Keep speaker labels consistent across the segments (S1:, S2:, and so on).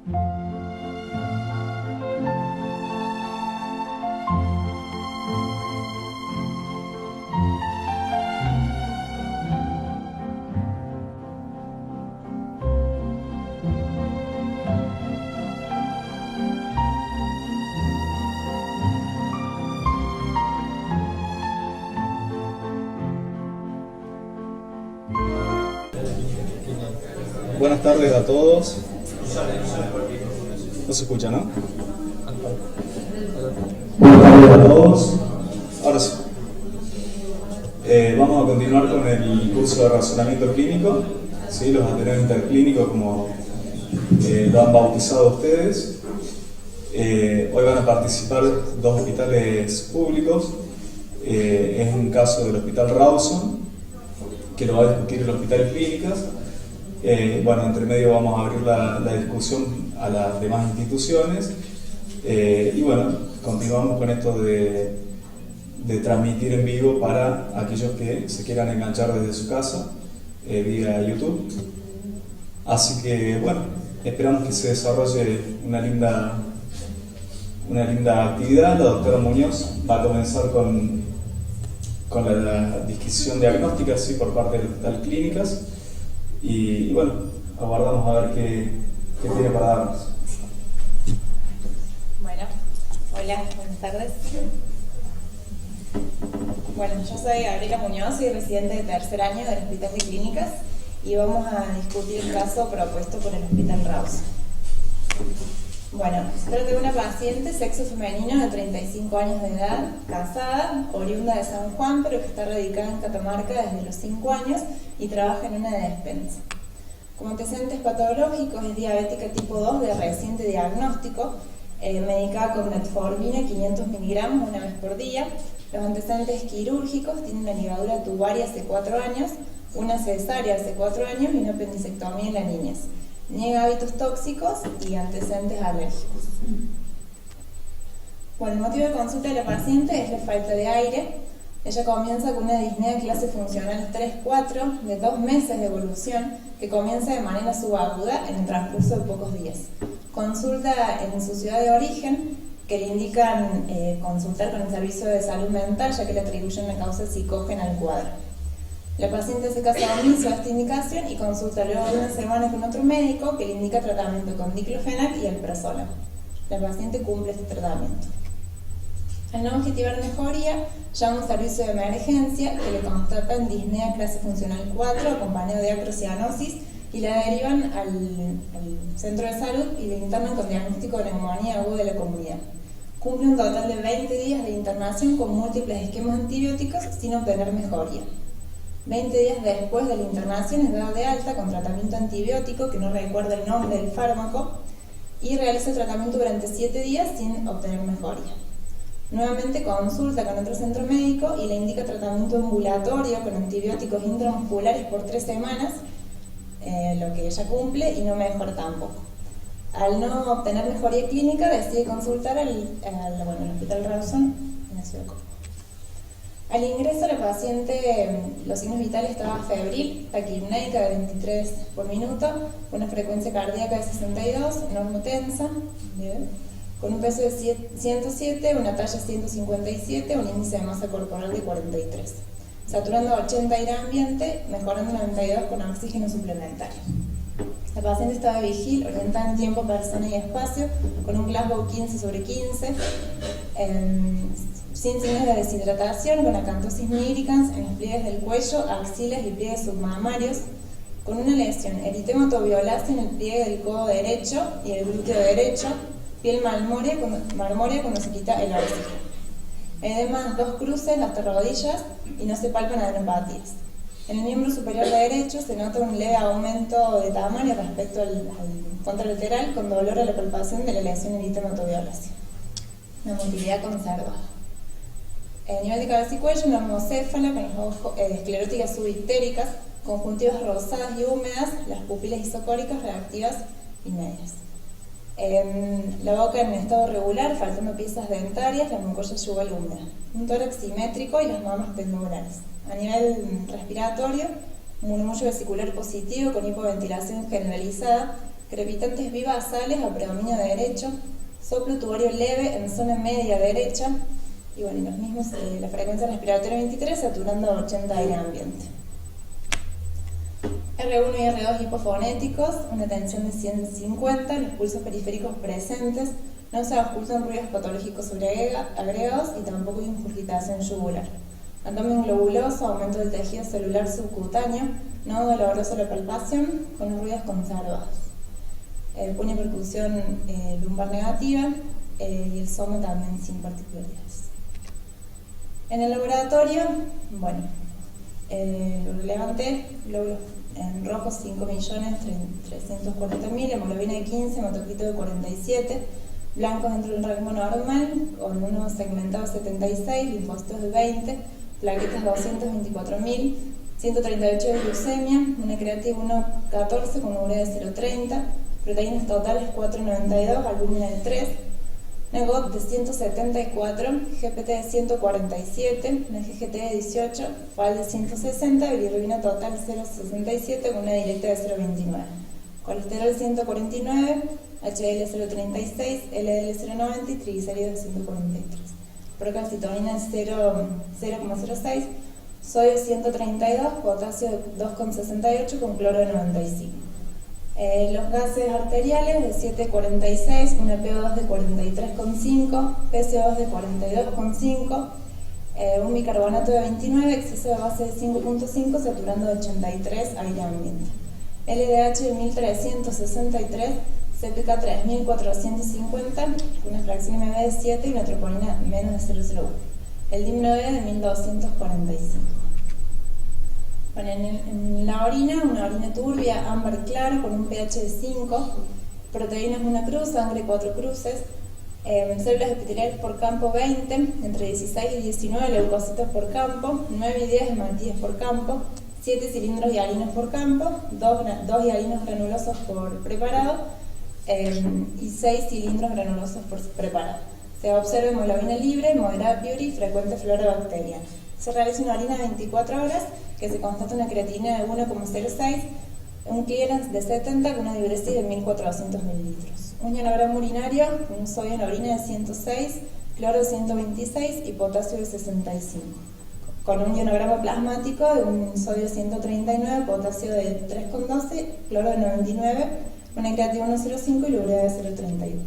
S1: Buenas tardes a todos. No se escucha, ¿no? Buenas tardes a todos. Ahora sí. Vamos a continuar con el curso de razonamiento clínico, ¿sí? Los ateneos interclínicos, como lo han bautizado ustedes. Hoy van a participar dos hospitales públicos. Es un caso del Hospital Rawson, que lo va a discutir el Hospital Clínicas. Bueno, entre medio vamos a abrir la discusión a las demás instituciones y bueno, continuamos con esto de transmitir en vivo para aquellos que se quieran enganchar desde su casa vía YouTube. Así que bueno, esperamos que se desarrolle una linda actividad. La doctora Muñoz va a comenzar con la disquisición diagnóstica, ¿sí? Por parte del Hospital Clínicas. Y bueno, aguardamos a ver qué tiene para darnos.
S2: Bueno, hola, buenas tardes. Bueno, yo soy Gabriela Muñoz, soy residente de tercer año del Hospital de Clínicas y vamos a discutir el caso propuesto por el Hospital Rawson. Bueno, trata de una paciente sexo femenino de 35 años de edad, casada, oriunda de San Juan, pero que está radicada en Catamarca desde los 5 años y trabaja en una despensa. Como antecedentes patológicos es diabética tipo 2 de reciente diagnóstico, medicada con metformina 500 miligramos una vez por día. Los antecedentes quirúrgicos tienen una ligadura tubaria hace 4 años, una cesárea hace 4 años y una apendicectomía en la niñez. Niega hábitos tóxicos y antecedentes alérgicos. Bueno, el motivo de consulta de la paciente es la falta de aire. Ella comienza con una disnea clase funcional 3-4 de 2 meses de evolución que comienza de manera subaguda en el transcurso de pocos días. Consulta en su ciudad de origen, que le indican consultar con el servicio de salud mental, ya que le atribuyen una causa psicógena al cuadro. La paciente hace caso omiso a esta indicación y consulta luego de una semana con otro médico que le indica tratamiento con diclofenac y alprazolam. La paciente cumple este tratamiento. Al no objetivar mejoría, llama a un servicio de emergencia que le constatan disnea clase funcional 4 acompañado de acrocianosis y la derivan al centro de salud y le internan con diagnóstico de neumonía aguda de la comunidad. Cumple un total de 20 días de internación con múltiples esquemas antibióticos sin obtener mejoría. 20 días después de la internación es dada de alta con tratamiento antibiótico, que no recuerda el nombre del fármaco, y realiza el tratamiento durante 7 días sin obtener mejoría. Nuevamente consulta con otro centro médico y le indica tratamiento ambulatorio con antibióticos intramusculares por 3 semanas, lo que ella cumple y no mejora tampoco. Al no obtener mejoría clínica decide consultar al Hospital Rawson en la ciudad de Córdoba. Al ingreso la paciente, los signos vitales estaba febril, taquipneica de 23 por minuto, una frecuencia cardíaca de 62, normotensa, con un peso de 107, una talla 157, un índice de masa corporal de 43. Saturando a 80 aire ambiente, mejorando 92 con oxígeno suplementario. La paciente estaba vigil, orientada en tiempo, persona y espacio, con un Glasgow 15/15, sin signos de deshidratación, con acantosis nigricans en los pliegues del cuello, axilas y pliegues submamarios, con una lesión eritema-violácea en el pliegue del codo derecho y el glúteo derecho, piel marmórea cuando se quita el oxígeno. Edema 2 cruces hasta rodillas y no se palpan adenopatías. En el miembro superior derecho se nota un leve aumento de tamaño respecto al contralateral con dolor a la palpación de la lesión eritema-violácea. Una motilidad conservada. El nivel de cabeza y cuello, normocéfala con las ojos escleróticas subictéricas, conjuntivas rosadas y húmedas, las pupilas isocóricas reactivas y medias. La boca en estado regular, faltando piezas dentarias, la mucosa yugal húmeda. Un tórax simétrico y las mamas pendulares. A nivel respiratorio, un murmullo vesicular positivo con hipoventilación generalizada, crepitantes bibasales a predominio derecho, soplo tubario leve en zona media derecha, y bueno, los mismos, la frecuencia respiratoria 23, saturando a 80 aire ambiente. R1 y R2 hipofonéticos, una tensión de 150, los pulsos periféricos presentes, no se auscultan ruidos patológicos agregados y tampoco hay ingurgitación yugular. Abdomen globuloso, aumento del tejido celular subcutáneo, no doloroso la palpación, con los ruidos conservados. Puño percusión lumbar negativa y el somo también sin particularidades. En el laboratorio, bueno, lo relevante, glóbulos en rojo 5.340.000, hemoglobina de 15, hematocrito de 47, blancos dentro del rango normal, con uno segmentado 76, linfocitos de 20, plaquetas 224.000, 138 de glucemia, una creatina 1.14 con urea de 0.30, proteínas totales 4.92, albúmina de 3, una GOT de 174, GPT de 147, una GGT de 18, FAL de 160, bilirrubina total 0.67 con una directa de 0.29, colesterol 149, HDL 0.36, LDL 0.90 y triglicéridos 143, procalcitonina 0.06, sodio 132, potasio 2.68 con cloro de 95. Los gases arteriales de 7.46, una PO2 de 43.5, PCO2 de 42.5, un bicarbonato de 29, exceso de base de 5.5, saturando de 83, aire ambiente. LDH de 1363, CPK 3450, una fracción MB de 7 y una troponina menos de 0,01. El dímero D de 1245. Bueno, en la orina, una orina turbia, ámbar claro, con un pH de 5, proteínas una cruz, sangre 4 cruces, células epiteliales por campo 20, entre 16 y 19 leucocitos por campo, 9 y 10 hematíes por campo, 7 cilindros hialinos por campo, 2 hialinos granulosos por preparado y 6 cilindros granulosos por preparado. Se observa hemoglobina libre, moderada piuri y frecuente flora bacteriana. Se realiza una orina de 24 horas que se constata una creatina de 1,06, un clearance de 70 con una diuresis de 1400 mililitros. Un ionograma urinario, un sodio en la orina de 106, cloro de 126 y potasio de 65. Con un ionograma plasmático de un sodio 139, potasio de 3,12, cloro de 99, una creatina 1,05 y urea de 0,31.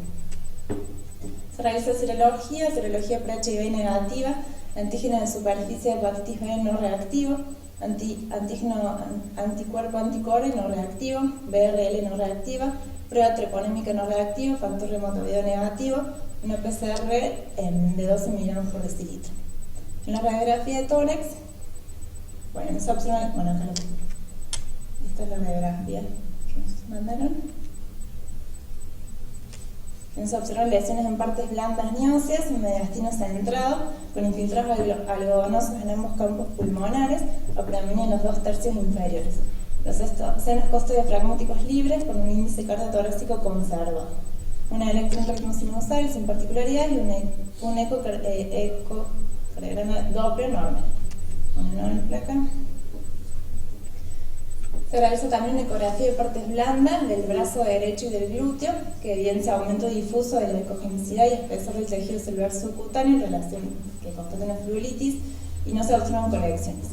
S2: Se realiza serología pH y B negativa, antígeno de superficie de hepatitis B no reactivo, antígeno anticuerpo anticore no reactivo, BRL no reactiva, prueba treponémica no reactiva, factor remotovideo negativo, una PCR de 12 miligramos por decilitro. En la radiografía de tórax, bueno, nos observan, bueno, acá esta es la radiografía que nos mandaron. Nos observan lesiones en partes blandas ñóseas, mediastino centrado, con infiltrados algodonosos en ambos campos pulmonares, o predominan en los 2 tercios inferiores. Los senos costodiafragmáticos libres, con un índice cardiotorácico conservado. Una electroendocrino sinusal sin particularidad y un ecocardiograma Doppler normal. Una nueva placa. Se realiza también una ecografía de partes blandas del brazo derecho y del glúteo, que evidencia aumento difuso de la ecogenicidad y espesor del tejido celular subcutáneo en relación que constata una fluoritis y no se observan colecciones.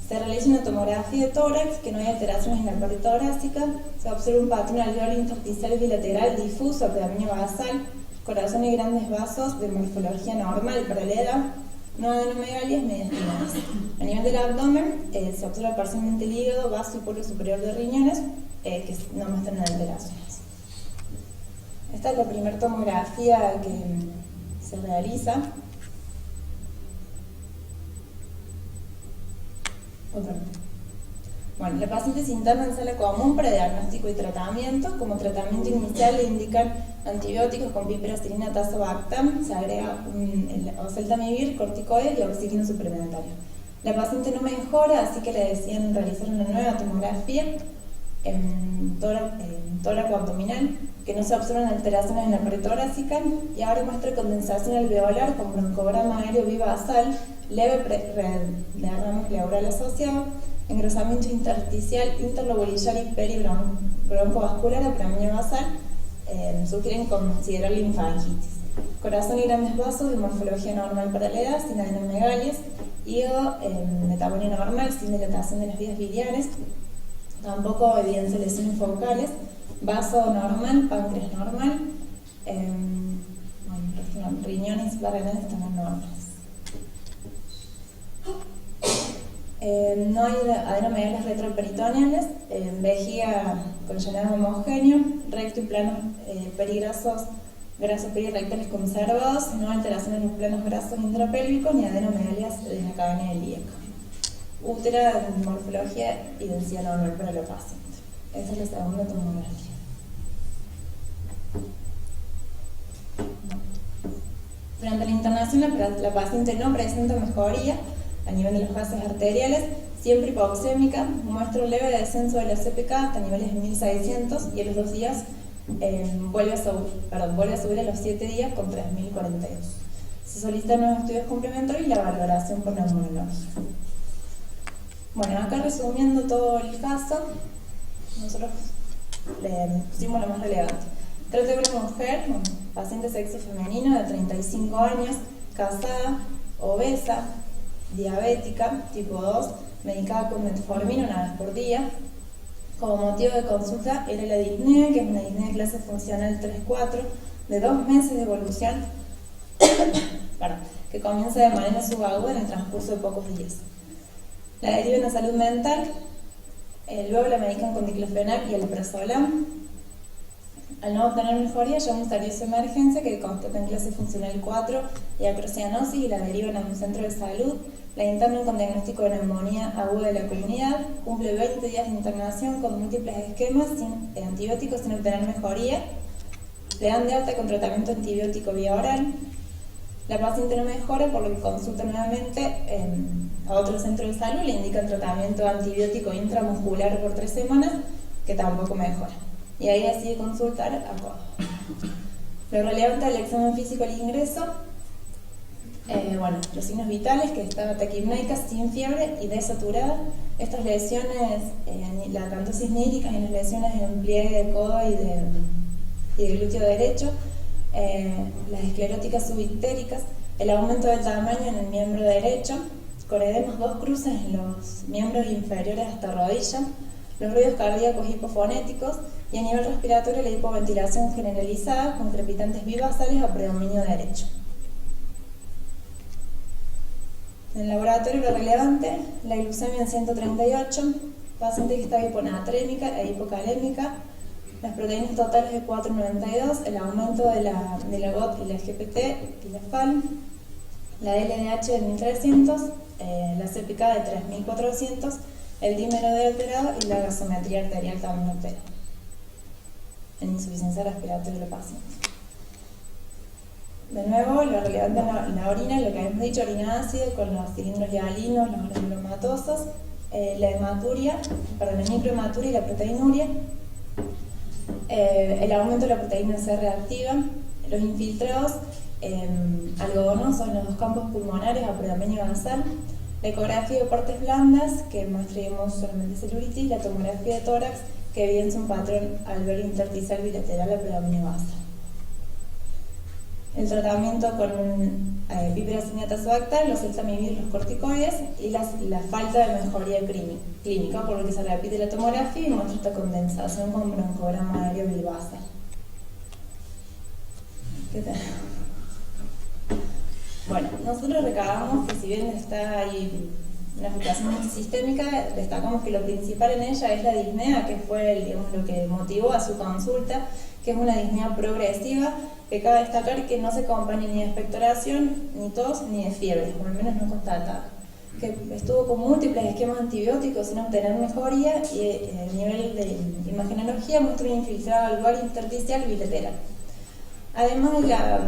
S2: Se realiza una tomografía de tórax, que no hay alteraciones en la pared torácica, se observa un patrón alveolar intersticial bilateral difuso, predominio basal, corazón y grandes vasos de morfología normal para la edad, no adenomegalias mediastinadas. A nivel del abdomen se observa parcialmente el hígado, vaso y polo superior de riñones que no muestran alteraciones. Esta es la primera tomografía que se realiza. Bueno, la paciente se interna en sala común para diagnóstico y tratamiento. Como tratamiento inicial le indican antibióticos con piperacilina, tazobactam, se agrega oseltamivir, corticoides y oxígeno suplementario. La paciente no mejora, así que le decían realizar una nueva tomografía en tórax abdominal, que no se observan alteraciones en la pared torácica, y ahora muestra condensación alveolar con broncograma aéreo bivasal, leve derrame pleural asociado, engrosamiento intersticial interlobulillar y peribronquial broncovascular o predominio basal, sugieren considerar linfangitis. Corazón y grandes vasos de morfología normal para la edad, sin adenomegalias. Hígado de tamaño normal, sin dilatación de las vías biliares. Tampoco evidencia lesiones focales. Vaso normal, páncreas normal. Riñones y renales también normales. No hay adenomegalias retroperitoneales, vejiga con llenado homogéneo, recto y planos perigrasos, grasos perirectales conservados, no alteraciones en los planos grasos intrapélvicos ni adenomegalias de la cadena ilíaca. Útero de morfología y densidad normal para la paciente. Esa es la segunda tomografía. Durante la internación, la paciente no presenta mejoría a nivel de los gases arteriales, siempre hipoxémica, muestra un leve descenso de la CPK hasta niveles de 1600 y a los 2 días vuelve a subir a los 7 días con 3042. Se solicitan nuevos estudios complementarios y la valoración por neumonología. Bueno, acá resumiendo todo el caso, nosotros le pusimos lo más relevante. Trata de una mujer, paciente sexo femenino de 35 años, casada, obesa, diabética, tipo 2, medicada con metformina una vez por día. Como motivo de consulta era la disnea, que es una disnea de clase funcional 3-4, de 2 meses de evolución, que comienza de manera subaguda en el transcurso de pocos días. La derivan a salud mental, luego la medican con diclofenac y alprazolam. Al no obtener mejoría, llama a un servicio de emergencia que constata en clase funcional 4 y acrocianosis y la derivan a un centro de salud. La internan con diagnóstico de neumonía aguda de la comunidad, cumple 20 días de internación con múltiples esquemas sin antibióticos sin obtener mejoría. Le dan de alta con tratamiento antibiótico vía oral. La paciente no mejora, por lo que consulta nuevamente a otro centro de salud, le indican tratamiento antibiótico intramuscular por 3 semanas, que tampoco mejora. Y ahí decide consultar a Córdoba. Lo relevante del examen físico al ingreso, los signos vitales, que estaba taquipneica, sin fiebre y desaturada. Estas lesiones, la acantosis nírica y las lesiones en pliegue de codo y de glúteo derecho, las escleróticas subictéricas, el aumento del tamaño en el miembro derecho, con edemas 2 cruces en los miembros inferiores hasta rodilla, los ruidos cardíacos hipofonéticos y a nivel respiratorio la hipoventilación generalizada con crepitantes bivasales a predominio derecho. En el laboratorio lo relevante, la glucemia en 138, paciente que estaba hiponatrémica e hipocalémica, las proteínas totales de 492, el aumento de la GOT y la GPT y la FAL, la LDH de 1300, la CPK de 3400, el dímero D alterado y la gasometría arterial también alterada, en insuficiencia respiratoria del paciente. De nuevo, lo relevante en la orina, lo que habíamos dicho, orina ácida con los cilindros hialinos, los granulomatosos, la hematuria, la microhematuria y la proteinuria, el aumento de la proteína C reactiva, los infiltrados algodonosos en los 2 campos pulmonares a predominio basal, la ecografía de partes blandas, que muestreamos solamente celulitis, la tomografía de tórax, que evidencia un patrón alveolo intersticial bilateral a predominio basal. El tratamiento con piperaciniata subactal, los celtamivir, los corticoides y la falta de mejoría clínica, por lo que se repite la tomografía y muestra esta condensación con broncograma aéreo bilbasal. ¿Qué tal? Bueno, nosotros recabamos que si bien está ahí una afectación multisistémica, destacamos que lo principal en ella es la disnea, que fue lo que motivó a su consulta, que es una disnea progresiva, que cabe destacar que no se acompaña ni de expectoración, ni tos, ni de fiebre, o al menos no constatada, que estuvo con múltiples esquemas antibióticos sin obtener mejoría y a nivel de imagenología muestra un infiltrado alveolar intersticial bilateral. Además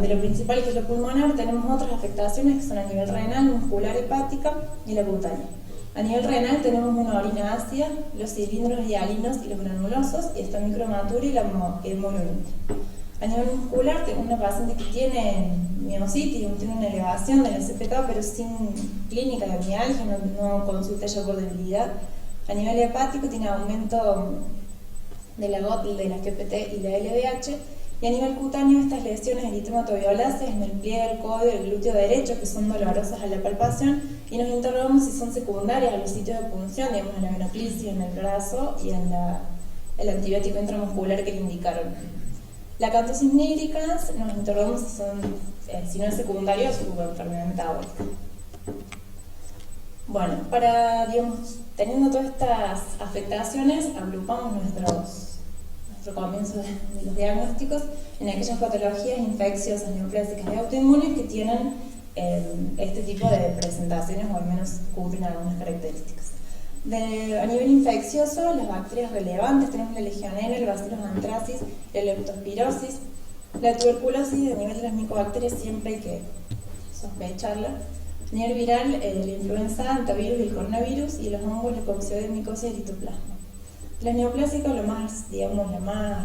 S2: de lo principal, que es lo pulmonar, tenemos otras afectaciones que son a nivel renal, muscular, hepática y la cutánea. A nivel renal tenemos una orina ácida, los cilindros hialinos y los granulosos, y esta microhematuria y la hemolurina. A nivel muscular tenemos una paciente que tiene miositis, tiene una elevación de la CPK, pero sin clínica de mialgia, no consulta ya por debilidad. A nivel hepático tiene aumento de la GOT, de la GPT y la LDH. Y a nivel cutáneo, estas lesiones eritematoviolaces en el pliegue del codo y el glúteo derecho, que son dolorosas a la palpación, y nos interrogamos si son secundarias a los sitios de punción, digamos, en la venoclisis, en el brazo y en el antibiótico intramuscular que le indicaron. La acantosis nigricans, nos interrogamos si no es secundario a su enfermedad metabólica. Bueno, teniendo todas estas afectaciones, agrupamos nuestro comienzo de los diagnósticos en aquellas patologías infecciosas neoplásicas y autoinmunes que tienen este tipo de presentaciones, o al menos cubren algunas características. A nivel infeccioso, las bacterias relevantes tenemos la legionela, el bacillus anthracis, la leptospirosis, la tuberculosis. A nivel de las micobacterias siempre hay que sospecharla. A nivel viral, la influenza, hantavirus y el coronavirus, y los hongos, la coccidioides y el litoplasma. Las neoplásicas, lo más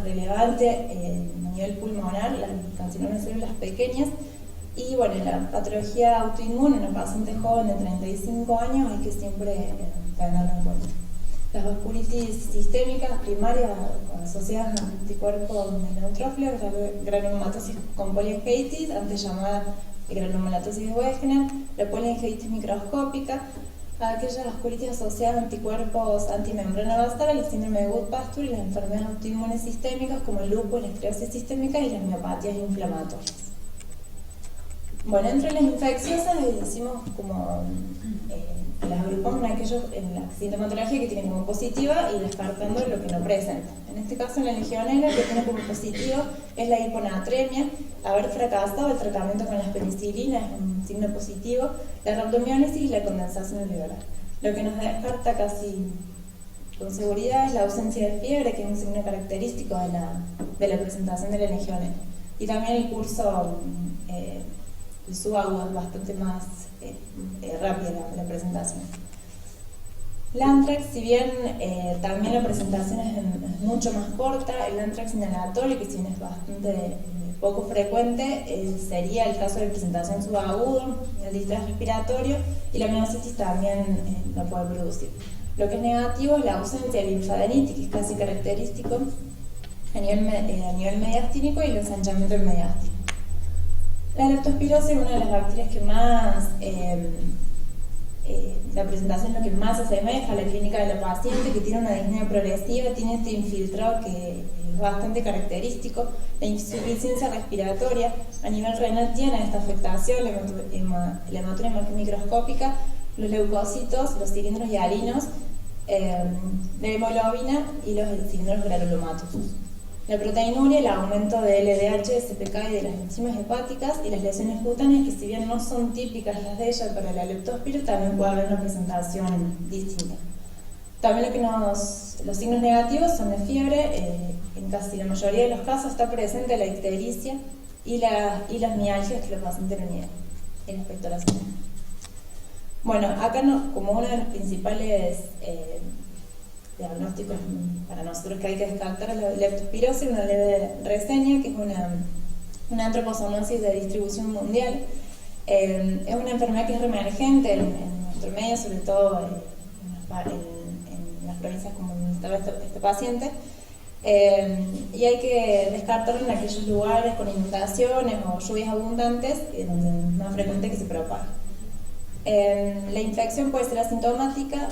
S2: relevante a nivel pulmonar, las carcinomas de células pequeñas. Y bueno, la patología autoinmune en un paciente joven de 35 años hay que siempre tenerlo en cuenta. Las vasculitis sistémicas primarias asociadas a anticuerpos neutrófilos, granulomatosis con poliangiitis, antes llamada granulomatosis de Wegener, la poliangiitis microscópica, aquellas vasculitis asociadas a anticuerpos antimembrana basal, el síndrome de Wood-Pasture y las enfermedades autoinmunes sistémicas como el lupus, la esclerosis sistémica y las miopatías inflamatorias. Bueno, entre las infecciosas decimos las agrupamos en la sintomatología que tienen como positiva y descartando lo que no presenta. En este caso, en la legionela, lo que tiene como positivo es la hiponatremia, haber fracasado el tratamiento con las penicilinas es un signo positivo, la rhabdomiólisis y la condensación alveolar. Lo que nos descarta casi con seguridad es la ausencia de fiebre, que es un signo característico de la presentación de la legionela. Y también el curso subagudo es bastante más rápida la presentación. El anthrax, si bien también la presentación es mucho más corta, el anthrax inhalatorio, que si bien es bastante poco frecuente, sería el caso de presentación subagudo, el distrés respiratorio, y la miositis también lo puede producir. Lo que es negativo es la ausencia de linfadenitis, que es casi característico a nivel mediastínico, y el ensanchamiento del mediastino. La leptospirosis es una de las bacterias que más, la presentación es lo que más se asemeja a la clínica de la paciente, que tiene una disnea progresiva, tiene este infiltrado que es bastante característico, la insuficiencia respiratoria, a nivel renal tiene esta afectación, la hematuria microscópica, los leucocitos, los cilindros hialinos, la hemoglobina y los cilindros granulomatosos. La proteinuria, el aumento de LDH, SPK y de las enzimas hepáticas, y las lesiones cutáneas, que si bien no son típicas las de ella para la leptospiro, también puede haber una presentación distinta. También los signos negativos son de fiebre, en casi la mayoría de los casos está presente la ictericia y las mialgias que los pacientes no niegan en respecto a la salud. Bueno, acá como uno de los principales diagnósticos para nosotros que hay que descartar la leptospirosis, una leve reseña, que es una antroposomosis de distribución mundial. Es una enfermedad que es reemergente en nuestro medio, sobre todo en las provincias como donde estaba este paciente, y hay que descartarlo en aquellos lugares con inundaciones o lluvias abundantes, donde es más frecuente que se propague. La infección puede ser asintomática,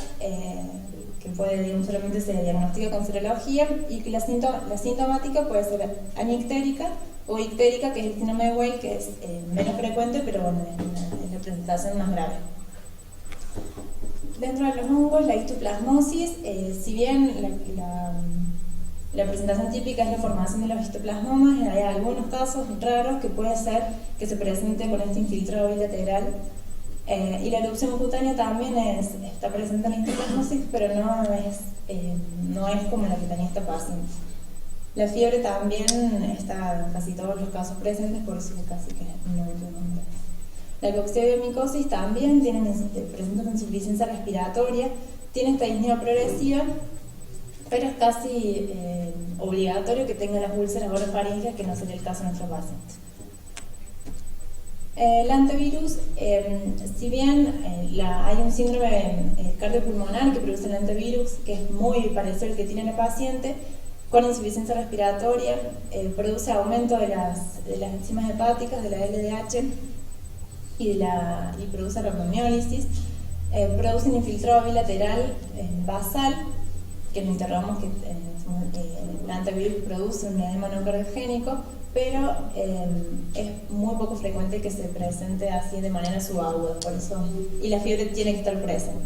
S2: que solamente se diagnostica con serología, y que la sintomática puede ser anictérica o ictérica, que es el síndrome de Weil, que es menos frecuente, pero bueno, es la presentación más grave. Dentro de los hongos, la histoplasmosis, si bien la presentación típica es la formación de los histoplasmomas, hay algunos casos raros que puede ser que se presente con este infiltrado bilateral. Y la erupción cutánea también está presente en la histoplasmosis, pero no es como la que tenía esta paciente. La fiebre también está en casi todos los casos presentes, por eso casi que no hay que contar. La coccidiomicosis también presenta una insuficiencia respiratoria, tiene esta disnea progresiva, pero es casi obligatorio que tenga las úlceras orofaríngeas, que no sería el caso de nuestro paciente. El antivirus, si bien hay un síndrome cardiopulmonar que produce el antivirus, que es muy parecido al que tiene el paciente, con insuficiencia respiratoria, produce aumento de las enzimas hepáticas, de la LDH y produce rhabdomiólisis, produce un infiltrado bilateral basal, que lo interrogamos que el antivirus produce un edema no cardiogénico, pero es muy poco frecuente que se presente así de manera subaguda, por eso, y la fiebre tiene que estar presente.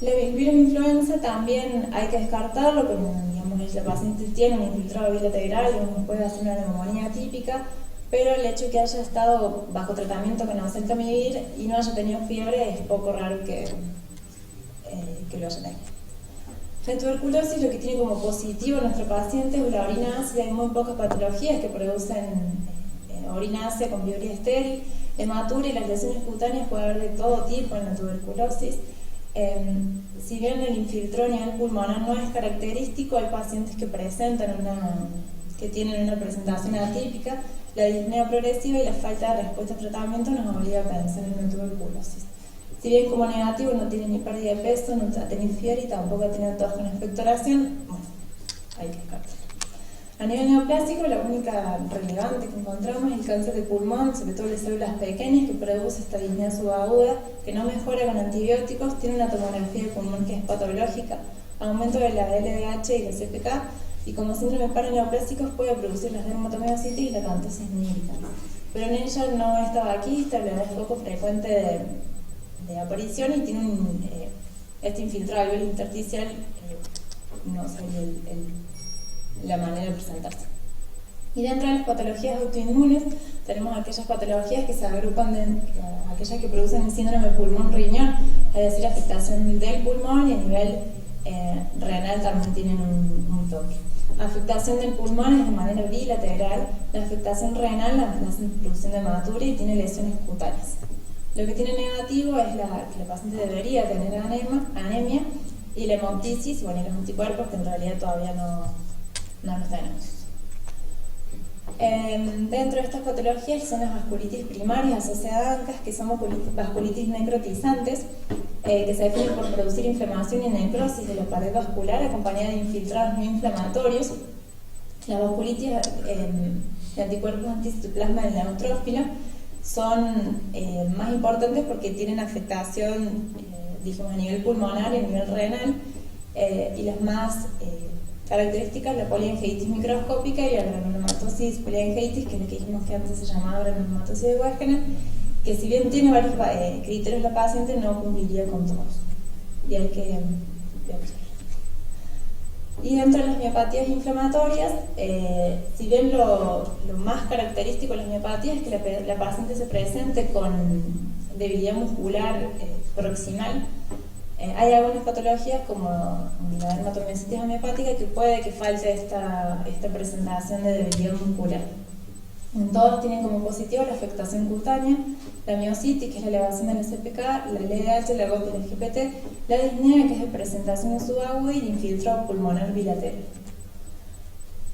S2: El virus de influenza también hay que descartarlo, porque digamos, la paciente tiene un infiltrado bilateral y puede hacer una neumonía típica, pero el hecho de que haya estado bajo tratamiento con oseltamivir y no haya tenido fiebre es poco raro que lo haya tenido. La tuberculosis lo que tiene como positivo en nuestro paciente es la orina ácida. Hay muy pocas patologías que producen orina ácida con vibria estéril, hematura y las lesiones cutáneas puede haber de todo tipo en la tuberculosis. Si bien el infiltrado a nivel pulmonar no es característico, hay pacientes que tienen una presentación atípica. La disnea progresiva y la falta de respuesta a tratamiento nos obliga a pensar en una tuberculosis. Si bien como negativo no tiene ni pérdida de peso, no ha tenido fiebre y tampoco ha tenido antojo de expectoración, bueno, hay que descartar. A nivel neoplásico, la única relevante que encontramos es el cáncer de pulmón, sobre todo de células pequeñas, que produce esta disnea subaguda, que no mejora con antibióticos, tiene una tomografía de pulmón que es patológica, aumento de la LDH y la CPK, y como síndrome paraneoplásicos puede producir las dermatomiositis y la acantosis nígrica. Pero en ella no es tabaquista, la es poco frecuente de aparición y tiene este infiltrado a nivel intersticial, no sé la manera de presentarse. Y dentro de las patologías autoinmunes tenemos aquellas patologías que se agrupan aquellas que producen el síndrome pulmón-riñón, es decir, afectación del pulmón y a nivel renal también tienen un toque. Afectación del pulmón es de manera bilateral, la afectación renal la hacen producción de hematura y tiene lesiones cutáneas. Lo que tiene negativo es que la paciente debería tener anemia y la hemoptisis, y los anticuerpos que en realidad todavía no los tenemos. Dentro de estas patologías son las vasculitis primarias asociadas a ANCAS, que son vasculitis necrotizantes, que se definen por producir inflamación y necrosis de la pared vascular acompañada de infiltrados no inflamatorios. La vasculitis de anticuerpos anticitoplasma de la neutrófila son más importantes porque tienen afectación dijimos, a nivel pulmonar y a nivel renal, y las más características, la poliangiitis microscópica y la granulomatosis poliangiitis, que es lo que dijimos que antes se llamaba granulomatosis de Wegener, que si bien tiene varios criterios la paciente, no cumpliría con todos. Y hay que ver. Y dentro de las miopatías inflamatorias, si bien lo más característico de las miopatías es que la paciente se presente con debilidad muscular proximal, hay algunas patologías como la dermatomiositis amiopática que puede que falte esta presentación de debilidad muscular. Todos tienen como positivo la afectación cutánea, la miositis, que es la elevación de la CPK, la LDH, la GOT y la GPT, la disnea, que es de presentación subaguda, y el infiltrado pulmonar bilateral.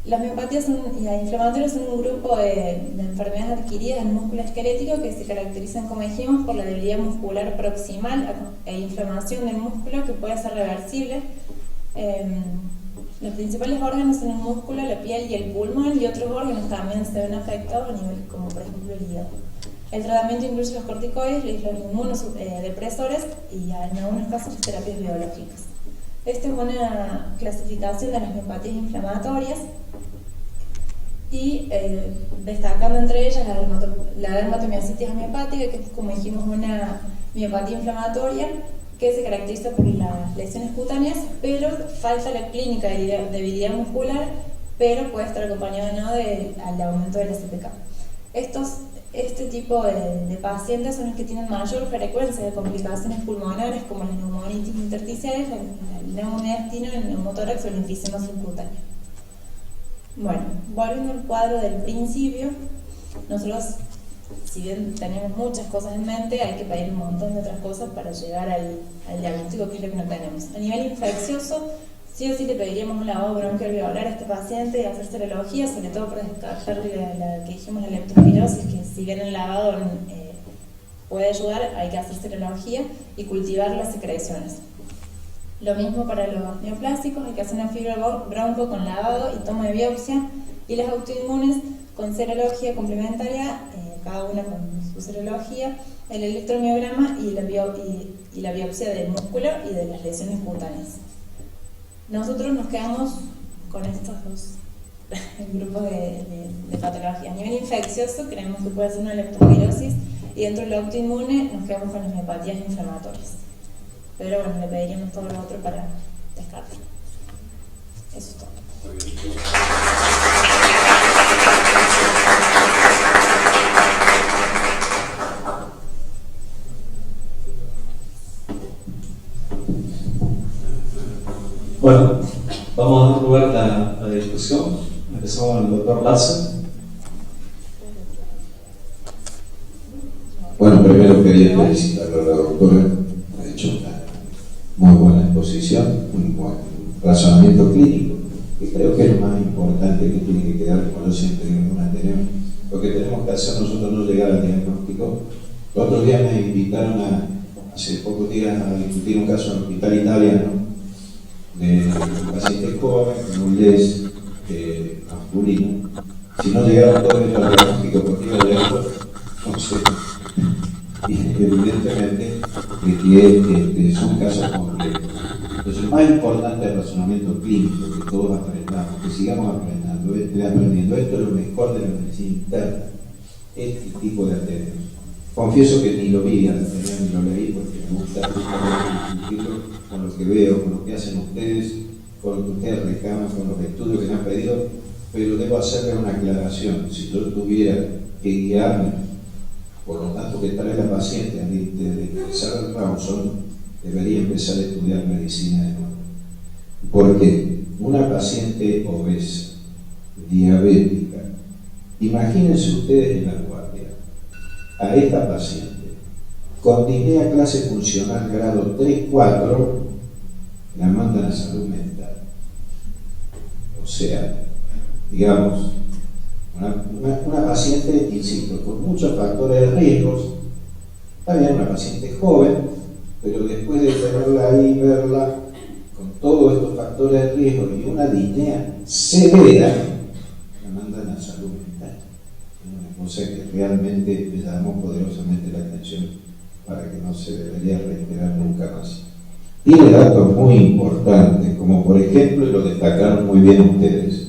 S2: Las miopatías inflamatorias son un grupo de enfermedades adquiridas del músculo esquelético que se caracterizan, como dijimos, por la debilidad muscular proximal e inflamación del músculo que puede ser reversible. Los principales órganos son el músculo, la piel y el pulmón, y otros órganos también se ven afectados a nivel, como por ejemplo el hígado. El tratamiento incluye los corticoides, los inmunodepresores y en algunos casos las terapias biológicas. Esta es una clasificación de las miopatías inflamatorias y destacando entre ellas la dermatomiositis amiopática, que es, como dijimos, una miopatía inflamatoria que se caracteriza por las lesiones cutáneas, pero falta la clínica de debilidad muscular, pero puede estar acompañado al aumento de la CPK. Este tipo de pacientes son los que tienen mayor frecuencia de complicaciones pulmonares, como las neumonitis intersticiales, el neumoniastino, el neumotórax o el enfisema subcutáneo. Bueno, volviendo al cuadro del principio, nosotros, si bien tenemos muchas cosas en mente, hay que pedir un montón de otras cosas para llegar al diagnóstico, que es lo que no tenemos. A nivel infeccioso, sí o sí le pediríamos un lavado bronquialveolar a este paciente y hacer serología, sobre todo para descartar la que dijimos, la leptospirosis, que si bien el lavado puede ayudar, hay que hacer serología y cultivar las secreciones. Lo mismo para los neoplásicos, hay que hacer una fibra bronco con lavado y toma de biopsia, y las autoinmunes con serología complementaria, cada una con su serología, el electromiograma y la biopsia del músculo y de las lesiones cutáneas. Nosotros nos quedamos con estos dos grupos de patologías. A nivel infeccioso creemos que puede ser una leptospirosis, y dentro de la autoinmune nos quedamos con las miopatías inflamatorias. Pero bueno, le pediríamos todo lo otro para descartar. Eso es todo.
S1: Bueno, vamos a dar lugar a la discusión. Empezamos con el doctor Larsen.
S3: Bueno, primero quería felicitarlo a la doctora, ha hecho una muy buena exposición, un buen razonamiento clínico, que creo que es lo más importante que tiene que quedar, como yo siempre digo en un Ateneo. Lo que tenemos que hacer nosotros no llegar al diagnóstico. Los otros días me invitaron hace pocos días a discutir un caso en el Hospital Italiano de un paciente joven con un LES masculino. Si no llegaron todos al diagnóstico, porque iba a llegar, no sé. Y evidentemente que es un caso complejo. Entonces, lo más importante es el razonamiento clínico, que todos aprendamos, que sigamos aprendiendo. Esto es lo mejor de la medicina interna, este tipo de atendios. Confieso que ni lo vi al Ateneo ni lo leí, porque me gusta justamente discutirlo con lo que veo, con lo que hacen ustedes, con lo que ustedes recaban, con los estudios que me han pedido, pero debo hacerles una aclaración. Si yo tuviera que guiarme por lo tanto que trae la paciente de ingresar al Rawson, debería empezar a estudiar medicina de nuevo. Porque una paciente obesa, diabética, imagínense ustedes en la guardia a esta paciente con disnea clase funcional grado 3-4, la mandan a salud mental. O sea, digamos, una paciente, insisto, con muchos factores de riesgos, también una paciente joven, pero después de tenerla ahí, verla con todos estos factores de riesgo y una disnea severa, la mandan a salud mental. Es una cosa que realmente me llamó poderosamente la atención, para que no se debería reiterar nunca más. Tiene datos muy importantes, como por ejemplo, y lo destacaron muy bien ustedes,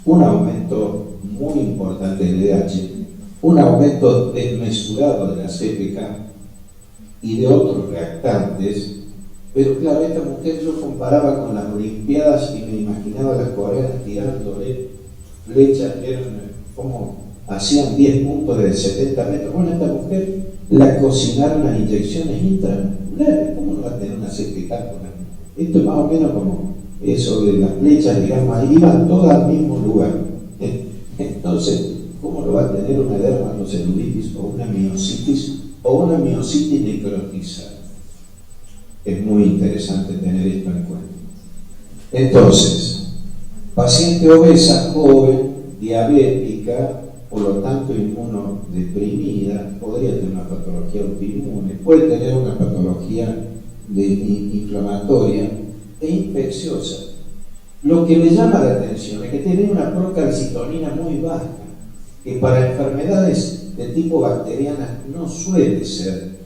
S3: un aumento muy importante del DH, un aumento desmesurado de la CPK y de otros reactantes, pero claro, esta mujer yo comparaba con las Olimpiadas y me imaginaba las coreanas tirándole flechas que eran como hacían 10 puntos de 70 metros. Bueno, esta mujer la cocinaron las inyecciones intramusculares. ¿Cómo no va a tener una CPK con la? Esto es más o menos como eso de las flechas, digamos, ahí iban todas al mismo lugar. Entonces, ¿cómo lo va a tener una dermatocelulitis o una miositis necrotizada? Es muy interesante tener esto en cuenta. Entonces, paciente obesa, joven, diabética, por lo tanto inmunodeprimida, podría tener una patología autoinmune, puede tener una patología inflamatoria e infecciosa. Lo que me llama la atención es que tiene una procalcitonina muy baja, que para enfermedades de tipo bacteriana no suele ser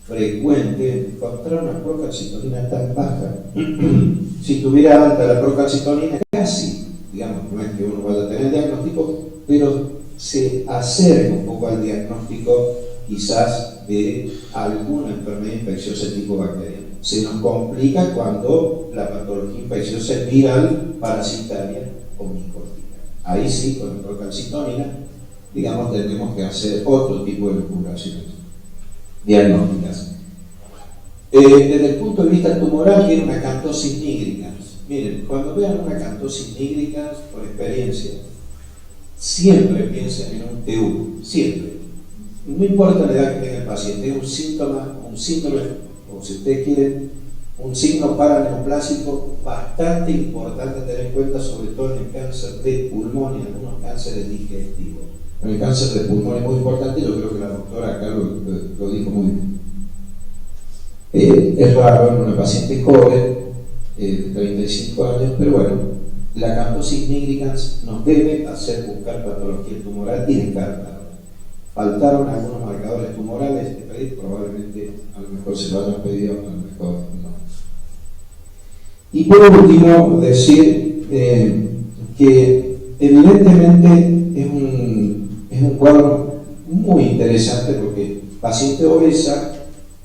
S3: frecuente encontrar una procalcitonina tan baja. Si tuviera alta la procalcitonina, casi, digamos, no es que uno vaya a tener diagnóstico, pero se acerca un poco al diagnóstico quizás de alguna enfermedad infecciosa de tipo bacteriano. Se nos complica cuando la patología infecciosa es viral, parasitaria o micótica. Ahí sí, con la procalcitonina, digamos, tendremos que hacer otro tipo de depuraciones diagnósticas. Desde el punto de vista tumoral, tiene una acantosis nigricans. Miren, cuando vean una acantosis nigricans, por experiencia, siempre piensen en un TU, siempre. No importa la edad que tenga el paciente, es un síntoma, un síndrome, o si ustedes quieren, un signo paraneoplásico bastante importante a tener en cuenta, sobre todo en el cáncer de pulmón y en algunos cánceres digestivos. En el cáncer de pulmón es muy importante, yo creo que la doctora acá lo dijo muy bien. Es raro en una paciente joven, de 35 años, pero bueno, la camposis nigricans nos debe hacer buscar patología tumoral y descartarla. Faltaron algunos marcadores tumorales que pedí, probablemente a lo mejor se lo hayan pedido, a lo mejor no. Y por último, decir que evidentemente es un cuadro muy interesante porque paciente obesa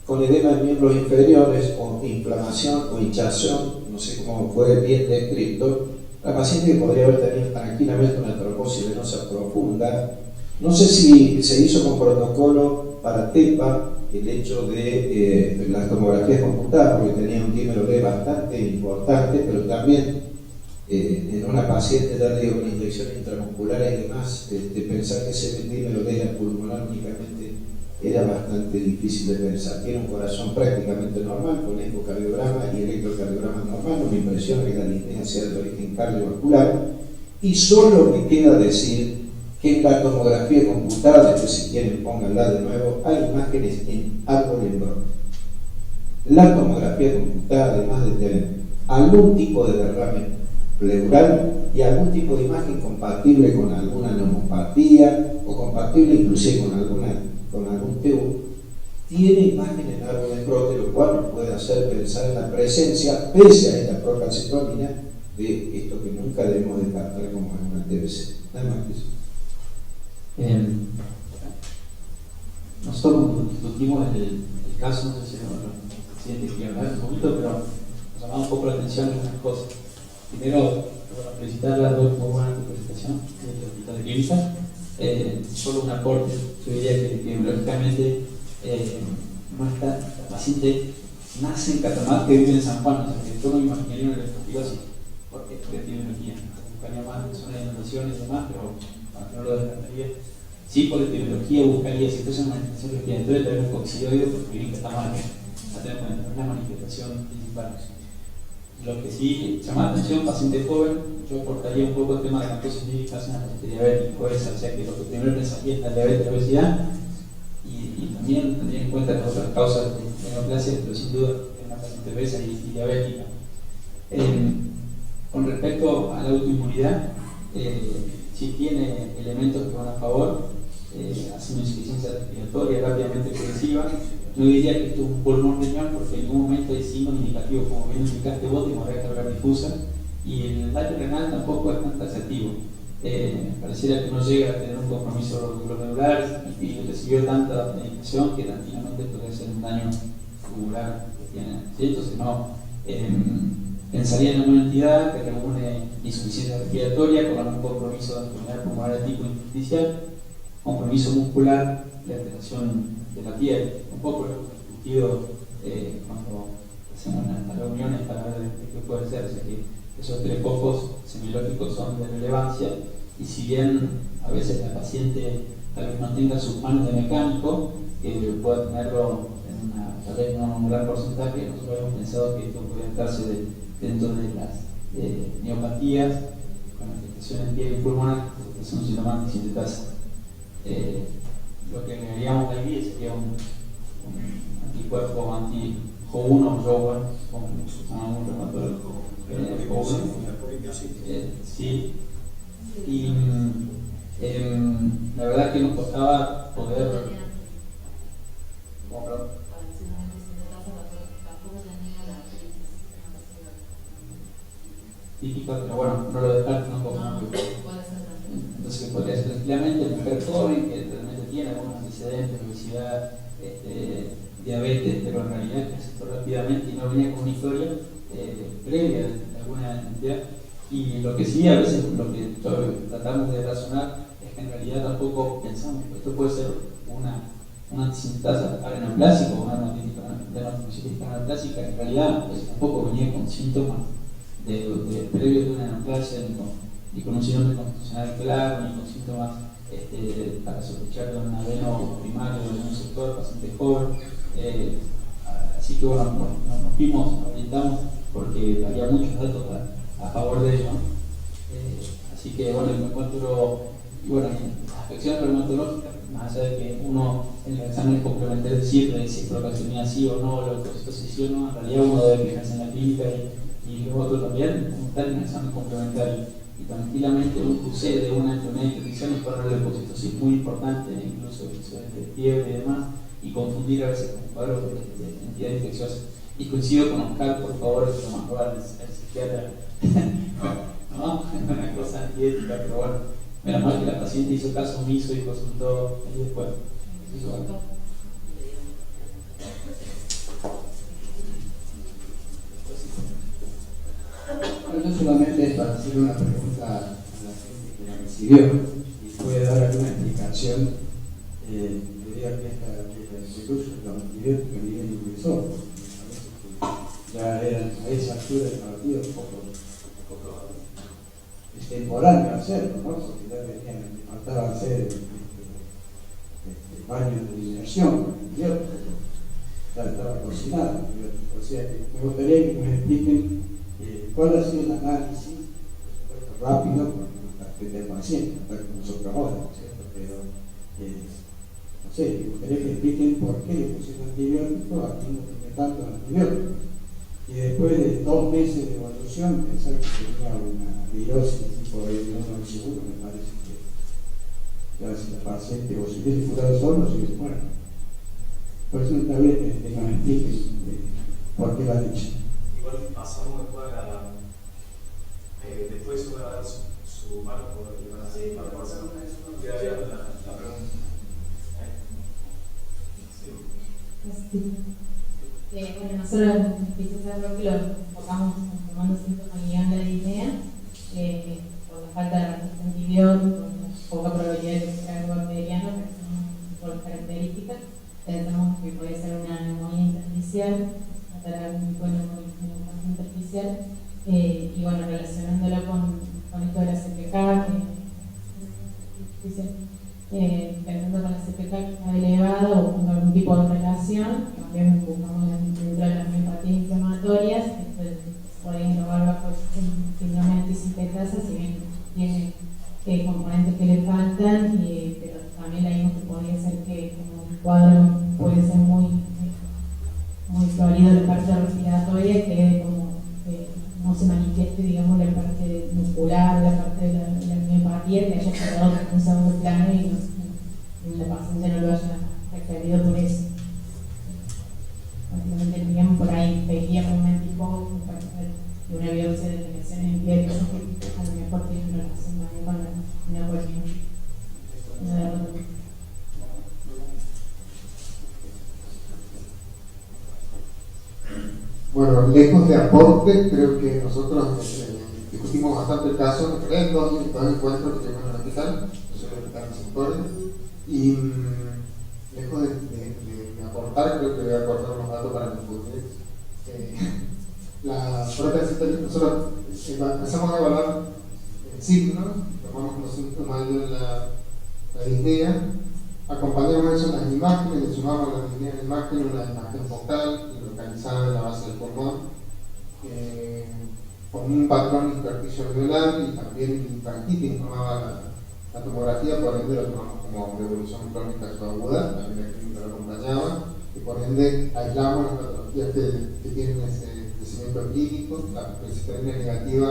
S3: con edema de miembros inferiores o inflamación o hinchazón, no sé cómo fue bien descrito, la paciente que podría haber tenido tranquilamente una trombosis venosa profunda. No sé si se hizo con protocolo para TEPA el hecho de las tomografías computadas, porque tenía un dímero D bastante importante, pero también en una paciente, ya digo, con inyecciones intramusculares y demás, pensar que ese dímero D era pulmonar únicamente era bastante difícil de pensar. Tiene un corazón prácticamente normal, con ecocardiograma y electrocardiograma normal, no me impresiona que la disnea sea de origen cardiovascular, y solo me queda decir que en la tomografía computada, después si quieren pónganla de nuevo, hay imágenes en árbol en brote. La tomografía computada, además de tener algún tipo de derrame pleural y algún tipo de imagen compatible con alguna neumopatía o compatible inclusive con algún TU, tiene imagen en árbol en brote, lo cual nos puede hacer pensar en la presencia, pese a esta procalcitonina, de esto que nunca debemos descartar como una TBC. Nada más que eso.
S4: Nosotros discutimos el caso, no sé si el presidente quiere hablar un poquito, pero nos llamaba un poco la atención en unas cosas. Primero, felicitar a las dos por buena presentación del Hospital de Clínica. Solo un aporte, yo diría que lógicamente no está, la paciente nace en Catamarca y vive en San Juan, o sea que yo no me imaginaría una electrofilosis, porque es epidemiología, buscaría más zonas de inundaciones y demás, pero no lo descartaría. Sí, por epidemiología buscaría si fuese una manifestación respiratoria, tener un coccidioide, porque bien que está mal, a tener en cuenta, no es la manifestación principal. Lo que sí llama la atención, paciente joven, yo aportaría un poco el tema de la camposis nírica en la paciente diabética, o sea que lo que primero pensaría es la diabetes, la obesidad, y también tendría en cuenta las otras causas de neoplasia, pero sin duda es una paciente obesa y diabética. Con respecto a la autoinmunidad, sí tiene elementos que van a favor, hace una insuficiencia respiratoria rápidamente progresiva. No diría que esto es un pulmón riñón, porque en ningún momento hay signos indicativos, como bien indicaste vos, de hemorragia cerebral difusa, y el daño renal tampoco es tan taxativo. Pareciera que no llega a tener un compromiso glomerular y recibió tanta medicación que finalmente puede ser un daño tubular que tiene. ¿Sí? Entonces, no. Pensaría en una entidad que reúne insuficiencia respiratoria con algún compromiso de enfermedad pulmonar de tipo intersticial, compromiso muscular, la alteración de la piel, un poco lo discutido cuando hacemos las reuniones para ver qué puede ser. O sea que esos tres focos semiológicos son de relevancia, y si bien a veces la paciente tal vez no tenga sus manos de mecánico, pueda tenerlo tal vez no en un gran porcentaje, nosotros hemos pensado que esto puede estarse dentro de las neopatías con afectaciones en piel y pulmonar, que son síntomas de sintetasa. Lo que agregaríamos ahí sería un anticuerpo anti-Jo1 o JO1, como un reumatólogo. Sí, y la verdad que nos costaba poder. Típica, pero bueno, no lo descarto tampoco. Entonces podría ser tranquilamente mujer joven que realmente tiene algunos antecedentes de obesidad, diabetes, pero en realidad presentó rápidamente y no venía con una historia previa de alguna entidad. Y lo que sí, a veces lo que tratamos de razonar es que en realidad tampoco pensamos que esto puede ser una antisintetasa arenoplásica o una dermatomiositis arenoplásica. En realidad pues, tampoco venía con síntomas de previo de una neoplasia ni con un síndrome constitucional claro, ni con síntomas para sospechar de un adeno primario de un sector paciente joven. Así que bueno, nos orientamos porque había muchos datos a favor de ello, ¿no? Así que bueno, me encuentro, y bueno, en las afecciones reumatológicas, más allá de que uno en el examen complementario decir si procalcemia sí o no, leucocitosis sí o no, en realidad uno debe fijarse en la clínica y lo otro también, como tal, un examen complementario. Y tranquilamente un QC de una enfermedad de infección es ponerle leucocitosis muy importante, incluso de fiebre y demás, y confundir a veces con cuadros de entidad infecciosa. Y coincido con Oscar, por favor, es lo más probable, el psiquiatra. No, es una cosa antiética, pero bueno, menos mal que la paciente hizo caso omiso y consultó ahí después.
S5: No solamente es para hacer una pregunta a la gente que la recibió y puede dar alguna explicación, diría que esta institución, los antibióticos a nivel inmunizador, ya eran a esa altura del partido un poco extemporáneo hacerlo, ¿no? Porque ya venían, faltaba hacer baños de inmersión con antibióticos, ya estaba cocinado. O sea que me gustaría que nos expliquen cuál ha sido el análisis rápido del paciente, tal como nosotros ahora, ¿no es cierto? Pero no sé, me gustaría que expliquen por qué le pusieron antibióticos, aquí no tiene tantos antibióticos. Y después de 2 meses de evolución, pensar que tenía una virosis tipo de uno seguro, me parece que ya si la paciente o si hubiese curado solo, si hubiese muerto. Por eso está bien que nos expliquen por qué lo han hecho.
S1: Igual pasamos después a la. Después se va a dar su marco que van a hacer para pasar la pregunta.
S6: Bueno, nosotros en especial lo enfocamos tomando síntomas guiando la disnea, por la falta de resistencia a antibióticos, poca probabilidad de que sea algo bacteriano, pero son por las características. Pensamos que puede ser una neumonía intersticial, tratar algún tipo de neumonía intersticial, y bueno, relacionándolo con esto de la CPK, pensando con la CPK que está elevada o con algún tipo de relación, también buscamos dentro de las miopatías inflamatorias, entonces puede englobar bajo el síndrome de antisintetasa, si bien tiene componentes que le faltan, pero también vimos que podría ser que como un cuadro puede ser muy florido la parte respiratoria, que como no se manifieste, digamos, la parte muscular, la parte de la miopatía, que haya quedado en un segundo plano y la paciente no lo haya requerido por eso. Básicamente, digamos, por ahí veíamos un anticuerpo de una biopsia de lesiones en piel, que a lo mejor tiene una relación también con la cuestión.
S7: Bueno, lejos de aporte, creo que nosotros discutimos bastante el caso en dos encuentros que tuvimos en el hospital, en los sectores, y lejos de aportar, creo que voy a aportar unos datos para discutir. La prótesis, nosotros empezamos a evaluar signos, tomamos como síntomas de la disnea, acompañamos eso en las imágenes, le sumamos a la disnea en la imagen una imagen focal localizada en la base del pulmón, con un patrón de hiperticio alveolar y también infartitis informaba la tomografía, por ende lo tomamos como revolución crónica subaguda, también la clínica lo acompañaba, y por ende aislamos las patologías que tienen ese crecimiento clínico, la presbiteriana negativa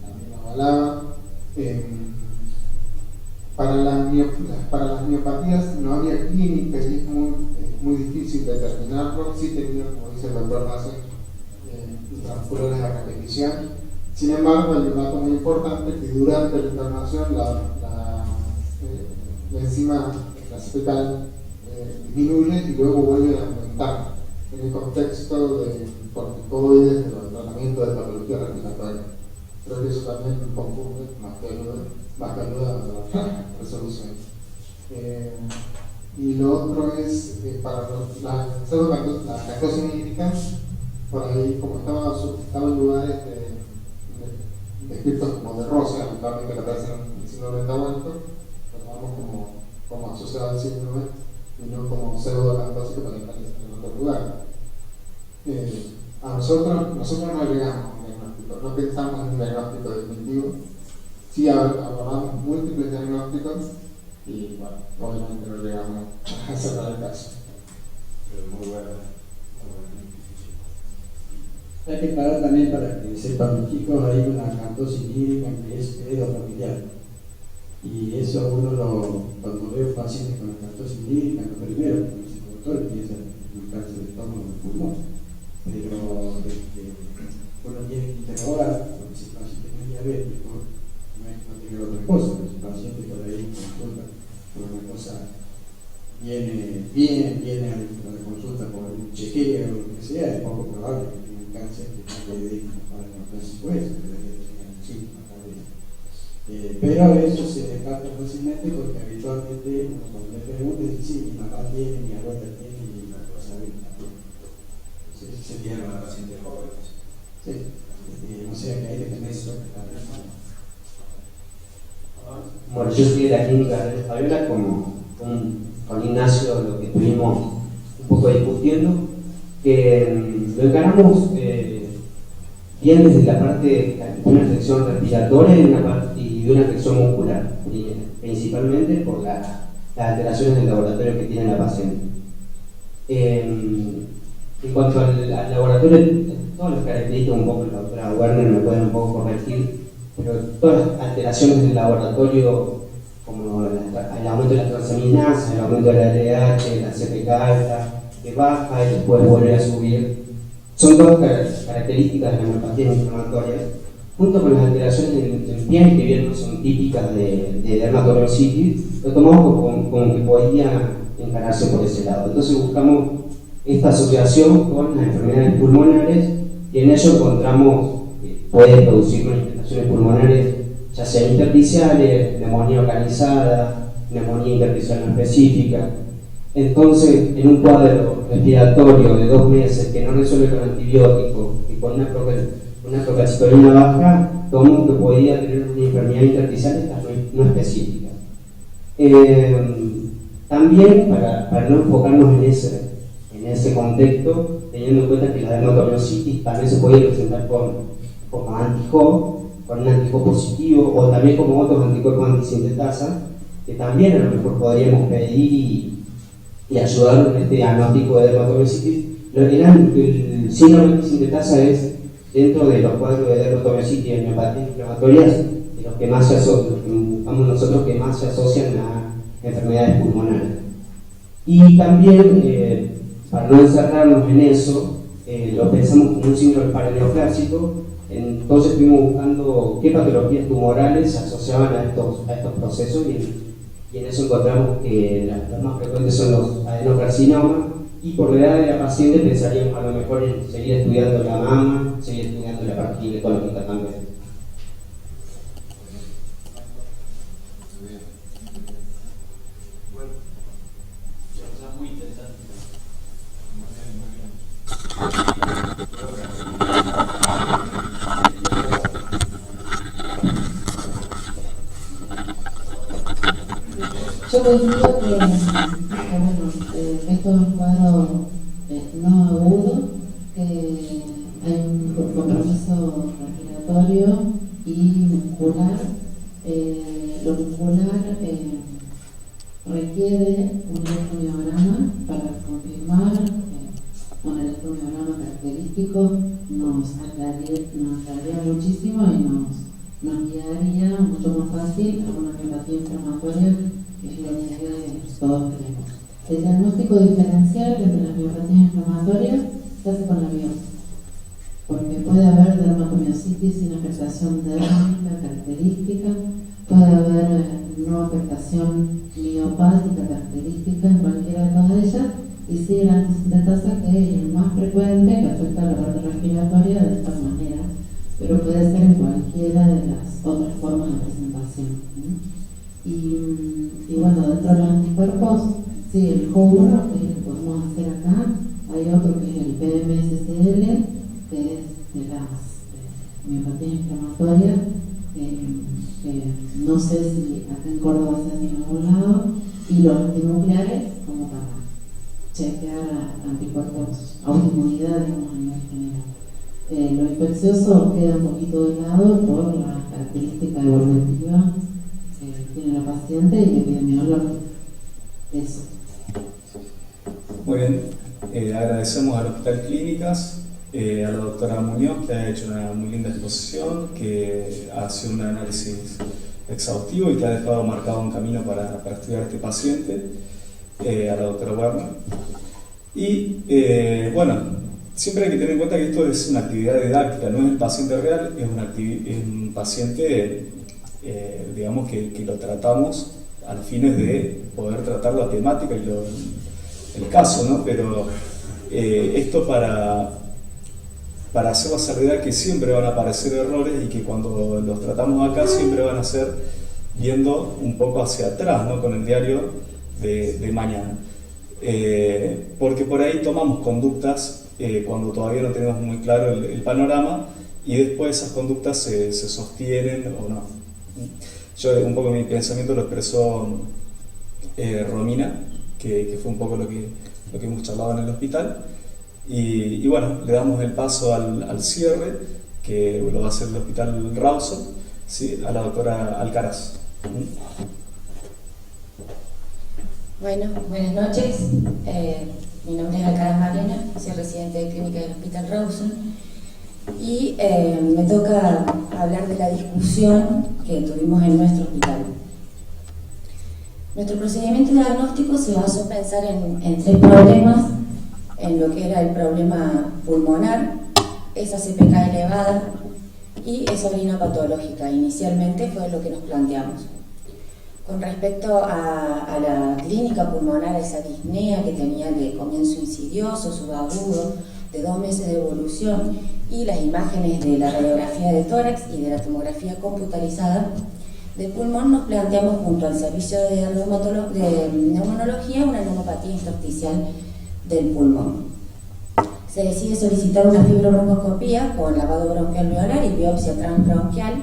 S7: también lo avalaba. Para las miopatías no había clínica y es muy difícil determinarlo. Sí tenía, como dice el doctor Nassen, transfusiones a repetición. Sin embargo, hay un dato muy importante que durante la internación la enzima, la CPK, disminuye y luego vuelve a aumentar en el contexto de corticoides, del tratamiento de patología respiratoria. Creo que eso también confunde más que ayuda a la resolución. Y lo otro es para la lactosa nítrica, por ahí como estaba en lugares descritos como de rosa, lamentablemente que aparecen en el síndrome de Tahuanto, lo tomamos como asociado al síndrome y no como pseudolactosa que también aparece en otro lugar. A nosotros no agregamos un diagnóstico, no pensamos en un diagnóstico definitivo, sí abordamos múltiples diagnósticos y bueno, obviamente no llegamos a cerrar el caso.
S3: Pero muy buena.
S5: Hay que parar también para que sepan los chicos, hay una cantosis lírica que es heredofamiliar. Y eso cuando veo pacientes con cantosis lírica, lo primero que el psicodoctor piensa en el cáncer de estómago del pulmón. Pero uno tiene que interrogar, porque si el paciente no es diabético, no tiene otra cosa, pero si el paciente por ahí consulta por una cosa, viene a la consulta por un chequeo o lo que sea, es poco probable que tenga un cáncer que no le dedique para contarse por eso, que debería tener un síntoma tal vez. Pero eso se descarta fácilmente porque habitualmente uno cuando le pregunta dice, sí, mi mamá tiene, mi abuela tiene y la cosa bien también. Entonces se tiene para pacientes jóvenes. Sí, o sea que hay que tener eso que está pensando.
S8: Bueno, yo soy de la clínica de Fabiola con Ignacio, lo que estuvimos un poco discutiendo, que lo encaramos bien desde la parte de una afección respiratoria y de una afección muscular, principalmente por las alteraciones del laboratorio que tiene la paciente. En cuanto al laboratorio, todas las características, un poco la doctora Werner me pueden un poco corregir, pero todas las alteraciones del laboratorio, como el aumento de la transaminasa, el aumento de la LDH, la CPK alta, que baja y después vuelve a subir, son todas características de la miopatía inflamatoria, junto con las alteraciones del piel, que bien no son típicas de dermatomiositis, lo tomamos como que podía encararse por ese lado. Entonces buscamos esta asociación con las enfermedades pulmonares y en ello encontramos que puede producir manifestaciones pulmonares, ya sean intersticiales, neumonía localizada, neumonía intersticial no específica. Entonces, en un cuadro respiratorio de 2 meses que no resuelve con antibióticos y con una procalcitonina baja, tomamos que podía tener una enfermedad intersticial no específica. También, para no enfocarnos en ese contexto, teniendo en cuenta que la dermatomiositis también se puede presentar como anti-HO, con un anti-HO positivo, o también como otros anticuerpos antisintetasa, que también a lo mejor podríamos pedir y ayudar en este diagnóstico de dermatomiositis. El síndrome de antisintetasa es, dentro de los cuadros de dermatomiositis y miopatías inflamatorias, de los que más buscamos nosotros que más se asocian a enfermedades pulmonares. Y también, para no encerrarnos en eso, lo pensamos como un síndrome paraneoplásico. Entonces estuvimos buscando qué patologías tumorales se asociaban a estos procesos y en eso encontramos que las más frecuentes son los adenocarcinomas y por la edad de la paciente pensaríamos a lo mejor en seguir estudiando la mama, seguir estudiando la parte ginecológica también.
S4: Muy interesante.
S6: Yo coincido que esto es un cuadro no agudo, que hay un compromiso respiratorio y muscular. Lo muscular requiere un electromiograma para confirmar. Un electromiograma característico nos aclararía muchísimo y nos guiaría mucho más fácil a una miopatía inflamatoria, que es la idea que todos tenemos. El diagnóstico diferencial entre las miopatías inflamatorias se hace con la biopsia, porque puede haber dermatomiositis sin afectación dérmica característica, puede haber no afectación miopática característica en cualquiera de todas ellas, y sí la antisintetasa, que es el más frecuente, que afecta a la parte respiratoria de esta manera, pero puede ser en cualquiera de las otras formas de presentación. Y bueno, dentro de los anticuerpos, sí, el HO1, que es el que podemos hacer acá, hay otro que es el PMSCL, que es de las miopatías inflamatorias, que no sé si acá en Córdoba se hace en algún lado, y los antinucleares como para chequear anticuerpos, autoinmunidad, digamos, a nivel general. Lo infeccioso queda un poquito de lado por la característica evolutiva que tiene la paciente y epidemiológica. Eso.
S1: Muy bien, agradecemos al Hospital Clínicas a la doctora Muñoz, que ha hecho una muy linda exposición, que ha sido un análisis exhaustivo y que ha dejado marcado un camino para estudiar a este paciente, a la doctora Werner. Y bueno, siempre hay que tener en cuenta que esto es una actividad didáctica, no es el paciente real, es un paciente, digamos, que lo tratamos a los fines de poder tratar la temática y el caso, ¿no? Pero esto para hacer la salvedad que siempre van a aparecer errores y que cuando los tratamos acá siempre van a ser viendo un poco hacia atrás, ¿no? Con el diario de mañana. Porque por ahí tomamos conductas cuando todavía no tenemos muy claro el panorama y después esas conductas se sostienen o no. Yo un poco mi pensamiento lo expresó Romina, que fue un poco lo que hemos charlado en el hospital. Y bueno, le damos el paso al cierre, que lo va a hacer el Hospital Rawson, ¿sí? A la doctora Alcaraz.
S9: Bueno, buenas noches. Mi nombre es Alcaraz Mariana, soy residente de clínica del Hospital Rawson y me toca hablar de la discusión que tuvimos en nuestro hospital. Nuestro procedimiento diagnóstico se basó en pensar en tres problemas, en lo que era el problema pulmonar, esa CPK elevada y esa orina patológica. Inicialmente fue lo que nos planteamos. Con respecto a la clínica pulmonar, esa disnea que tenía de comienzo insidioso, subagudo, de 2 meses de evolución, y las imágenes de la radiografía de tórax y de la tomografía computarizada del pulmón, nos planteamos junto al servicio de neumonología una neumopatía intersticial del pulmón. Se decide solicitar una fibrobroncoscopía con lavado bronquial alveolar y biopsia transbronquial,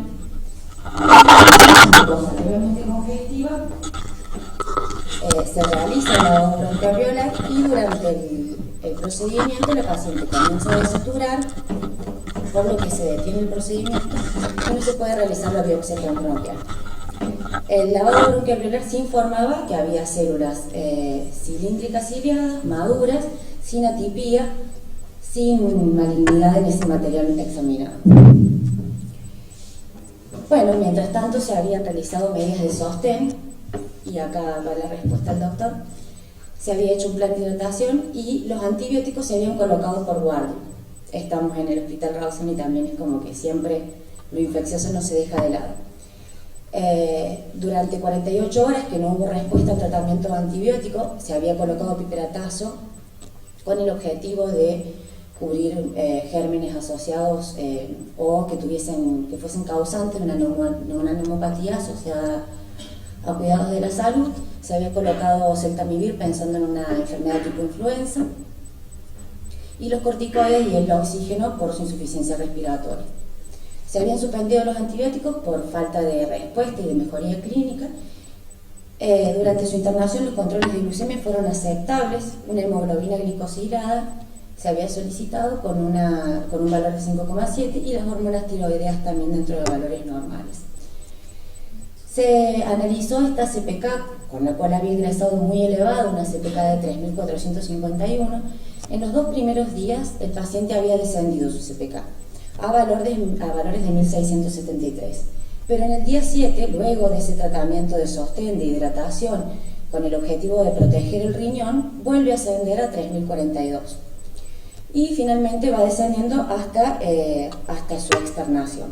S9: levemente congestiva. Se realiza el lavado bronquial alveolar y durante el procedimiento la paciente comienza a desaturar, por lo que se detiene el procedimiento y no se puede realizar la biopsia transbronquial. El lavado bronquial alveolar se informaba que había células cilíndricas ciliadas, maduras, sin atipía, sin malignidad en ese material examinado. Bueno, mientras tanto se habían realizado medidas de sostén, y acá va la respuesta del doctor. Se había hecho un plan de hidratación y los antibióticos se habían colocado por guardia. Estamos en el Hospital Rawson y también es como que siempre lo infeccioso no se deja de lado. Durante 48 horas que no hubo respuesta al tratamiento antibiótico, se había colocado piperatazo con el objetivo de cubrir gérmenes asociados o que fuesen causantes de una neumopatía asociada a cuidados de la salud. Se había colocado celtamivir pensando en una enfermedad tipo influenza, y los corticoides y el oxígeno por su insuficiencia respiratoria. Se habían suspendido los antibióticos por falta de respuesta y de mejoría clínica. Durante su internación los controles de glucemia fueron aceptables, una hemoglobina glicosilada se había solicitado con un valor de 5,7 y las hormonas tiroideas también dentro de valores normales. Se analizó esta CPK, con la cual había ingresado muy elevada, una CPK de 3.451. En los 2 primeros días el paciente había descendido su CPK a valores de 1.673. Pero en el día 7, luego de ese tratamiento de sostén de hidratación con el objetivo de proteger el riñón, vuelve a ascender a 3.042. Y finalmente va descendiendo hasta su externación.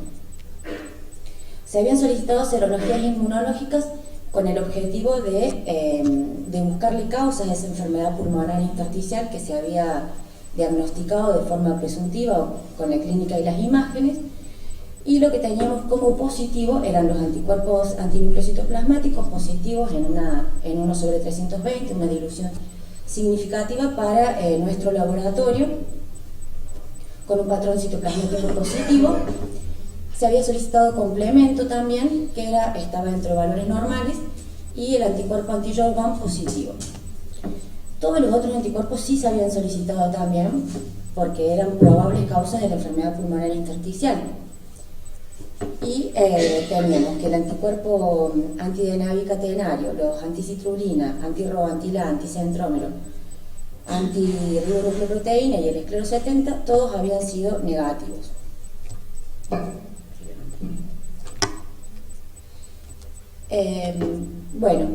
S9: Se habían solicitado serologías inmunológicas con el objetivo de buscarle causas a esa enfermedad pulmonar intersticial que se había diagnosticado de forma presuntiva con la clínica y las imágenes, y lo que teníamos como positivo eran los anticuerpos antinucleocitos plasmáticos positivos en 1/320, una dilución significativa para nuestro laboratorio, con un patrón citoplasmático positivo. Se había solicitado complemento también, que estaba dentro de valores normales, y el anticuerpo anti-JOL1 positivo. Todos los otros anticuerpos sí se habían solicitado también, porque eran probables causas de la enfermedad pulmonar intersticial. Y teníamos que el anticuerpo antidenabicatenario, los anticitrulina, anti-RO, anti-LA, anticentrómero, antirribonucleoproteína y el esclero70, todos habían sido negativos. Bueno,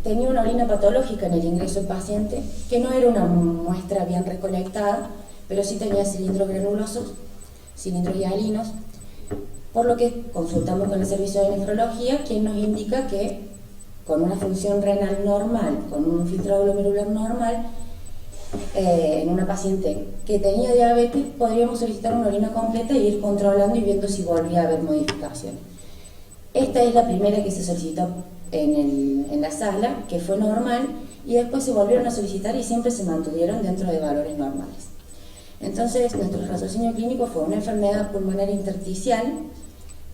S9: tenía una orina patológica en el ingreso del paciente, que no era una muestra bien recolectada, pero sí tenía cilindros granulosos, cilindros hialinos, por lo que consultamos con el servicio de nefrología, quien nos indica que con una función renal normal, con un filtrado glomerular normal, en una paciente que tenía diabetes, podríamos solicitar una orina completa e ir controlando y viendo si volvía a haber modificaciones. Esta es la primera que se solicitó en la sala, que fue normal, y después se volvieron a solicitar y siempre se mantuvieron dentro de valores normales. Entonces, nuestro raciocinio clínico fue una enfermedad pulmonar intersticial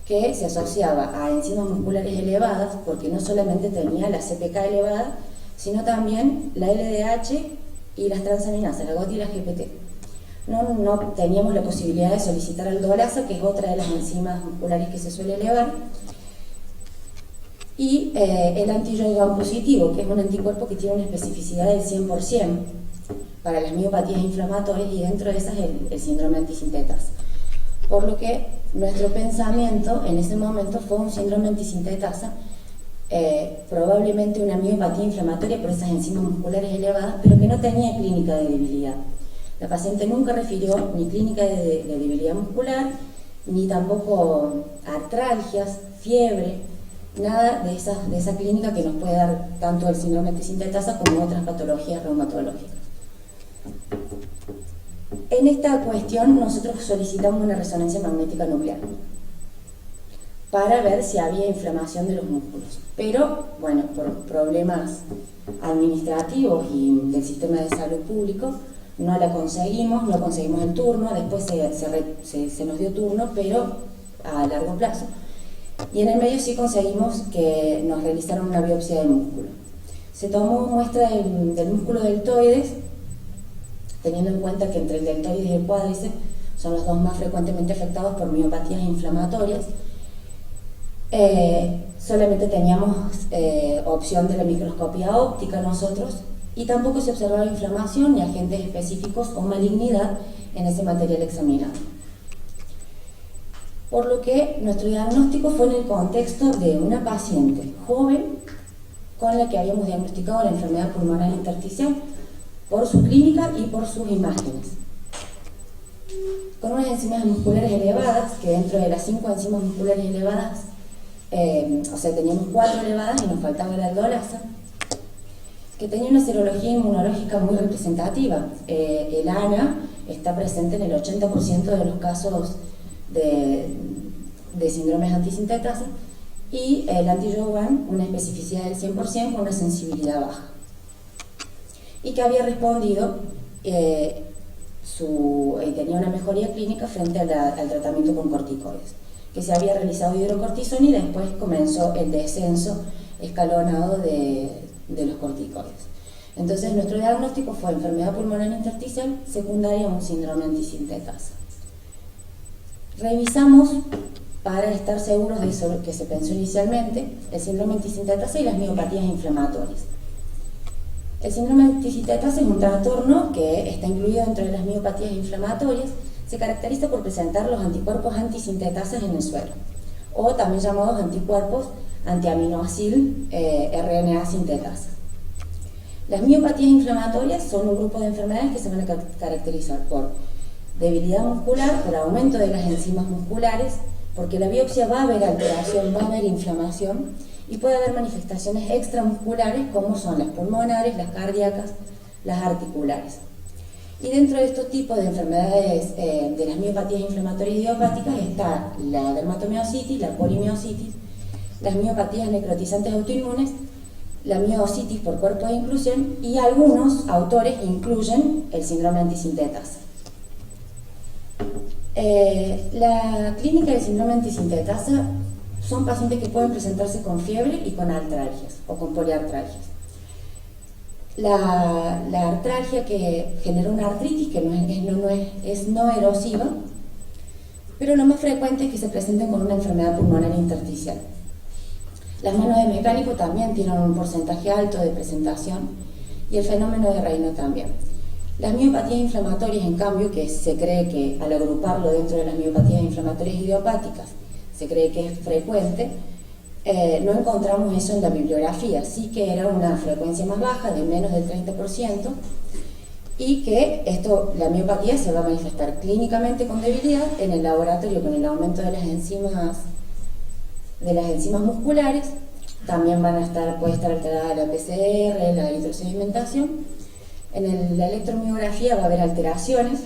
S9: que se asociaba a enzimas musculares elevadas, porque no solamente tenía la CPK elevada, sino también la LDH y las transaminasas, la GOT y la GPT. No teníamos la posibilidad de solicitar aldolasa, que es otra de las enzimas musculares que se suele elevar, y el anti-IgG1 positivo, que es un anticuerpo que tiene una especificidad del 100% para las miopatías inflamatorias, y dentro de esas el síndrome antisintetasa. Por lo que nuestro pensamiento en ese momento fue un síndrome antisintetasa, probablemente una miopatía inflamatoria por esas enzimas musculares elevadas, pero que no tenía clínica de debilidad. La paciente nunca refirió ni clínica de debilidad muscular, ni tampoco artralgias, fiebre, nada de esa clínica que nos puede dar tanto el síndrome antisintetasa como otras patologías reumatológicas. En esta cuestión nosotros solicitamos una resonancia magnética nuclear para ver si había inflamación de los músculos, pero bueno, por problemas administrativos y del sistema de salud público no la conseguimos, no conseguimos el turno, después se nos dio turno, pero a largo plazo, y en el medio sí conseguimos que nos realizaran una biopsia del músculo. Se tomó muestra del músculo deltoides, teniendo en cuenta que entre el deltoides y el cuádriceps son los dos más frecuentemente afectados por miopatías inflamatorias. Solamente teníamos opción de la microscopía óptica nosotros, y tampoco se observaba inflamación ni agentes específicos o malignidad en ese material examinado. Por lo que nuestro diagnóstico fue en el contexto de una paciente joven con la que habíamos diagnosticado la enfermedad pulmonar intersticial por su clínica y por sus imágenes, con unas enzimas musculares elevadas, que dentro de las 5 enzimas musculares elevadas, o sea, teníamos 4 elevadas y nos faltaba la aldolasa, que tenía una serología inmunológica muy representativa. El ANA está presente en el 80% de los casos de síndromes antisintetasa, y el anti-IgG1 una especificidad del 100% con una sensibilidad baja, y que había respondido, tenía una mejoría clínica frente al tratamiento con corticoides, que se había realizado hidrocortisona y después comenzó el descenso escalonado de los corticoides. Entonces nuestro diagnóstico fue enfermedad pulmonar intersticial secundaria a un síndrome antisintetasa. Revisamos, para estar seguros de eso que se pensó inicialmente, el síndrome antisintetasa y las miopatías inflamatorias. El síndrome antisintetasa es un trastorno que está incluido dentro de las miopatías inflamatorias. Se caracteriza por presentar los anticuerpos antisintetasas en el suero, o también llamados anticuerpos antiaminoacil RNA sintetasa. Las miopatías inflamatorias son un grupo de enfermedades que se van a caracterizar por debilidad muscular, por aumento de las enzimas musculares, porque la biopsia va a haber alteración, va a haber inflamación, y puede haber manifestaciones extramusculares como son las pulmonares, las cardíacas, las articulares. Y dentro de estos tipos de enfermedades de las miopatías inflamatorias idiopáticas está la dermatomiositis, la polimiositis, las miopatías necrotizantes autoinmunes, la miositis por cuerpo de inclusión, y algunos autores incluyen el síndrome antisintetasa. La clínica del síndrome antisintetasa son pacientes que pueden presentarse con fiebre y con artralgias o con poliartralgias. La artralgia que genera una artritis que es no erosiva, pero lo más frecuente es que se presenten con una enfermedad pulmonar intersticial. Las manos de mecánico también tienen un porcentaje alto de presentación, y el fenómeno de Raynaud también. Las miopatías inflamatorias, en cambio, que se cree que al agruparlo dentro de las miopatías inflamatorias idiopáticas, se cree que es frecuente, no encontramos eso en la bibliografía, sí que era una frecuencia más baja, de menos del 30%, y que la miopatía se va a manifestar clínicamente con debilidad, en el laboratorio con el aumento de las enzimas musculares, también puede estar alterada la PCR, la eritrosedimentación. En la electromiografía va a haber alteraciones,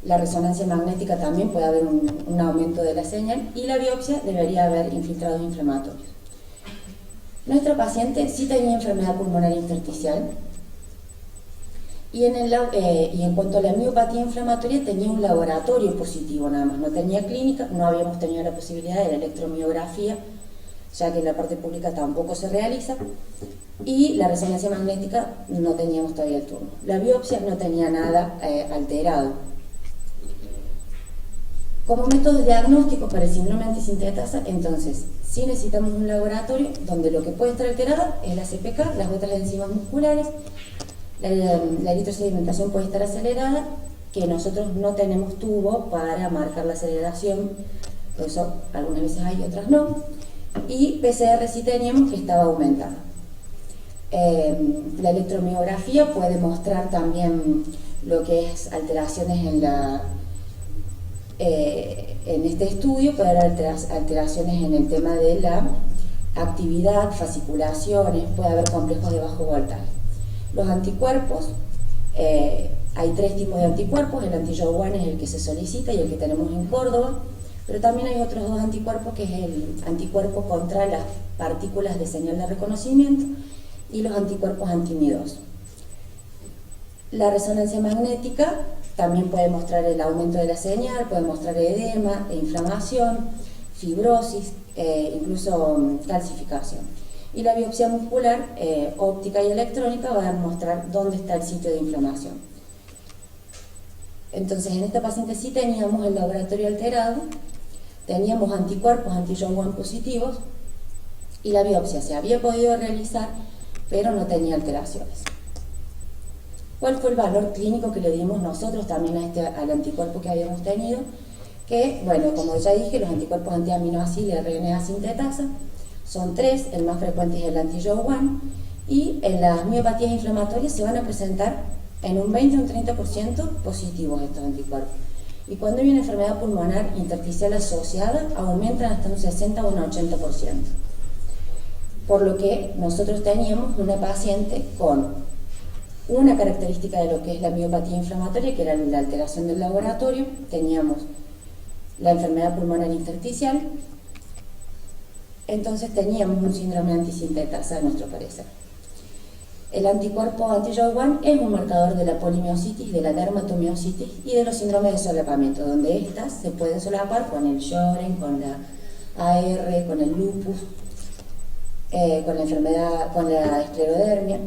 S9: la resonancia magnética también puede haber un aumento de la señal, y la biopsia debería haber infiltrados inflamatorios. Nuestra paciente sí tenía enfermedad pulmonar intersticial, y en cuanto a la miopatía inflamatoria tenía un laboratorio positivo nada más, no tenía clínica, no habíamos tenido la posibilidad de la electromiografía, ya que en la parte pública tampoco se realiza, y la resonancia magnética no teníamos todavía el turno. La biopsia no tenía nada alterado. Como método diagnóstico para el síndrome antisintetasa, entonces, sí necesitamos un laboratorio donde lo que puede estar alterado es la CPK, las otras enzimas musculares, la eritrosedimentación puede estar acelerada, que nosotros no tenemos tubo para marcar la aceleración, por eso algunas veces hay, otras no, y PCR sí teníamos, que estaba aumentada. La electromiografía puede mostrar también lo que es alteraciones en este estudio, puede haber alteraciones en el tema de la actividad, fasciculaciones, puede haber complejos de bajo voltaje. Los anticuerpos, hay 3 tipos de anticuerpos, el anti-JOG1 es el que se solicita y el que tenemos en Córdoba, pero también hay otros 2 anticuerpos, que es el anticuerpo contra las partículas de señal de reconocimiento y los anticuerpos anti-MI2. La resonancia magnética también puede mostrar el aumento de la señal, puede mostrar edema, inflamación, fibrosis, incluso calcificación. Y la biopsia muscular, óptica y electrónica, va a mostrar dónde está el sitio de inflamación. Entonces, en esta paciente sí teníamos el laboratorio alterado, teníamos anticuerpos anti-JOG1 positivos, y la biopsia se había podido realizar, pero no tenía alteraciones. ¿Cuál fue el valor clínico que le dimos nosotros también al anticuerpo que habíamos tenido? Que, bueno, como ya dije, los anticuerpos antiaminoácidos de RNA sintetasa son 3, el más frecuente es el anti-JOG1, y en las miopatías inflamatorias se van a presentar en un 20 o un 30% positivos estos anticuerpos. Y cuando hay una enfermedad pulmonar intersticial asociada, aumentan hasta un 60 o un 80%. Por lo que nosotros teníamos una paciente con una característica de lo que es la miopatía inflamatoria, que era la alteración del laboratorio, teníamos la enfermedad pulmonar intersticial, entonces teníamos un síndrome antisintetasa a nuestro parecer. El anticuerpo anti-JOG1 es un marcador de la polimiositis, de la dermatomiositis y de los síndromes de solapamiento, donde estas se pueden solapar con el Sjögren, con la AR, con el lupus, con la enfermedad, con la esclerodermia.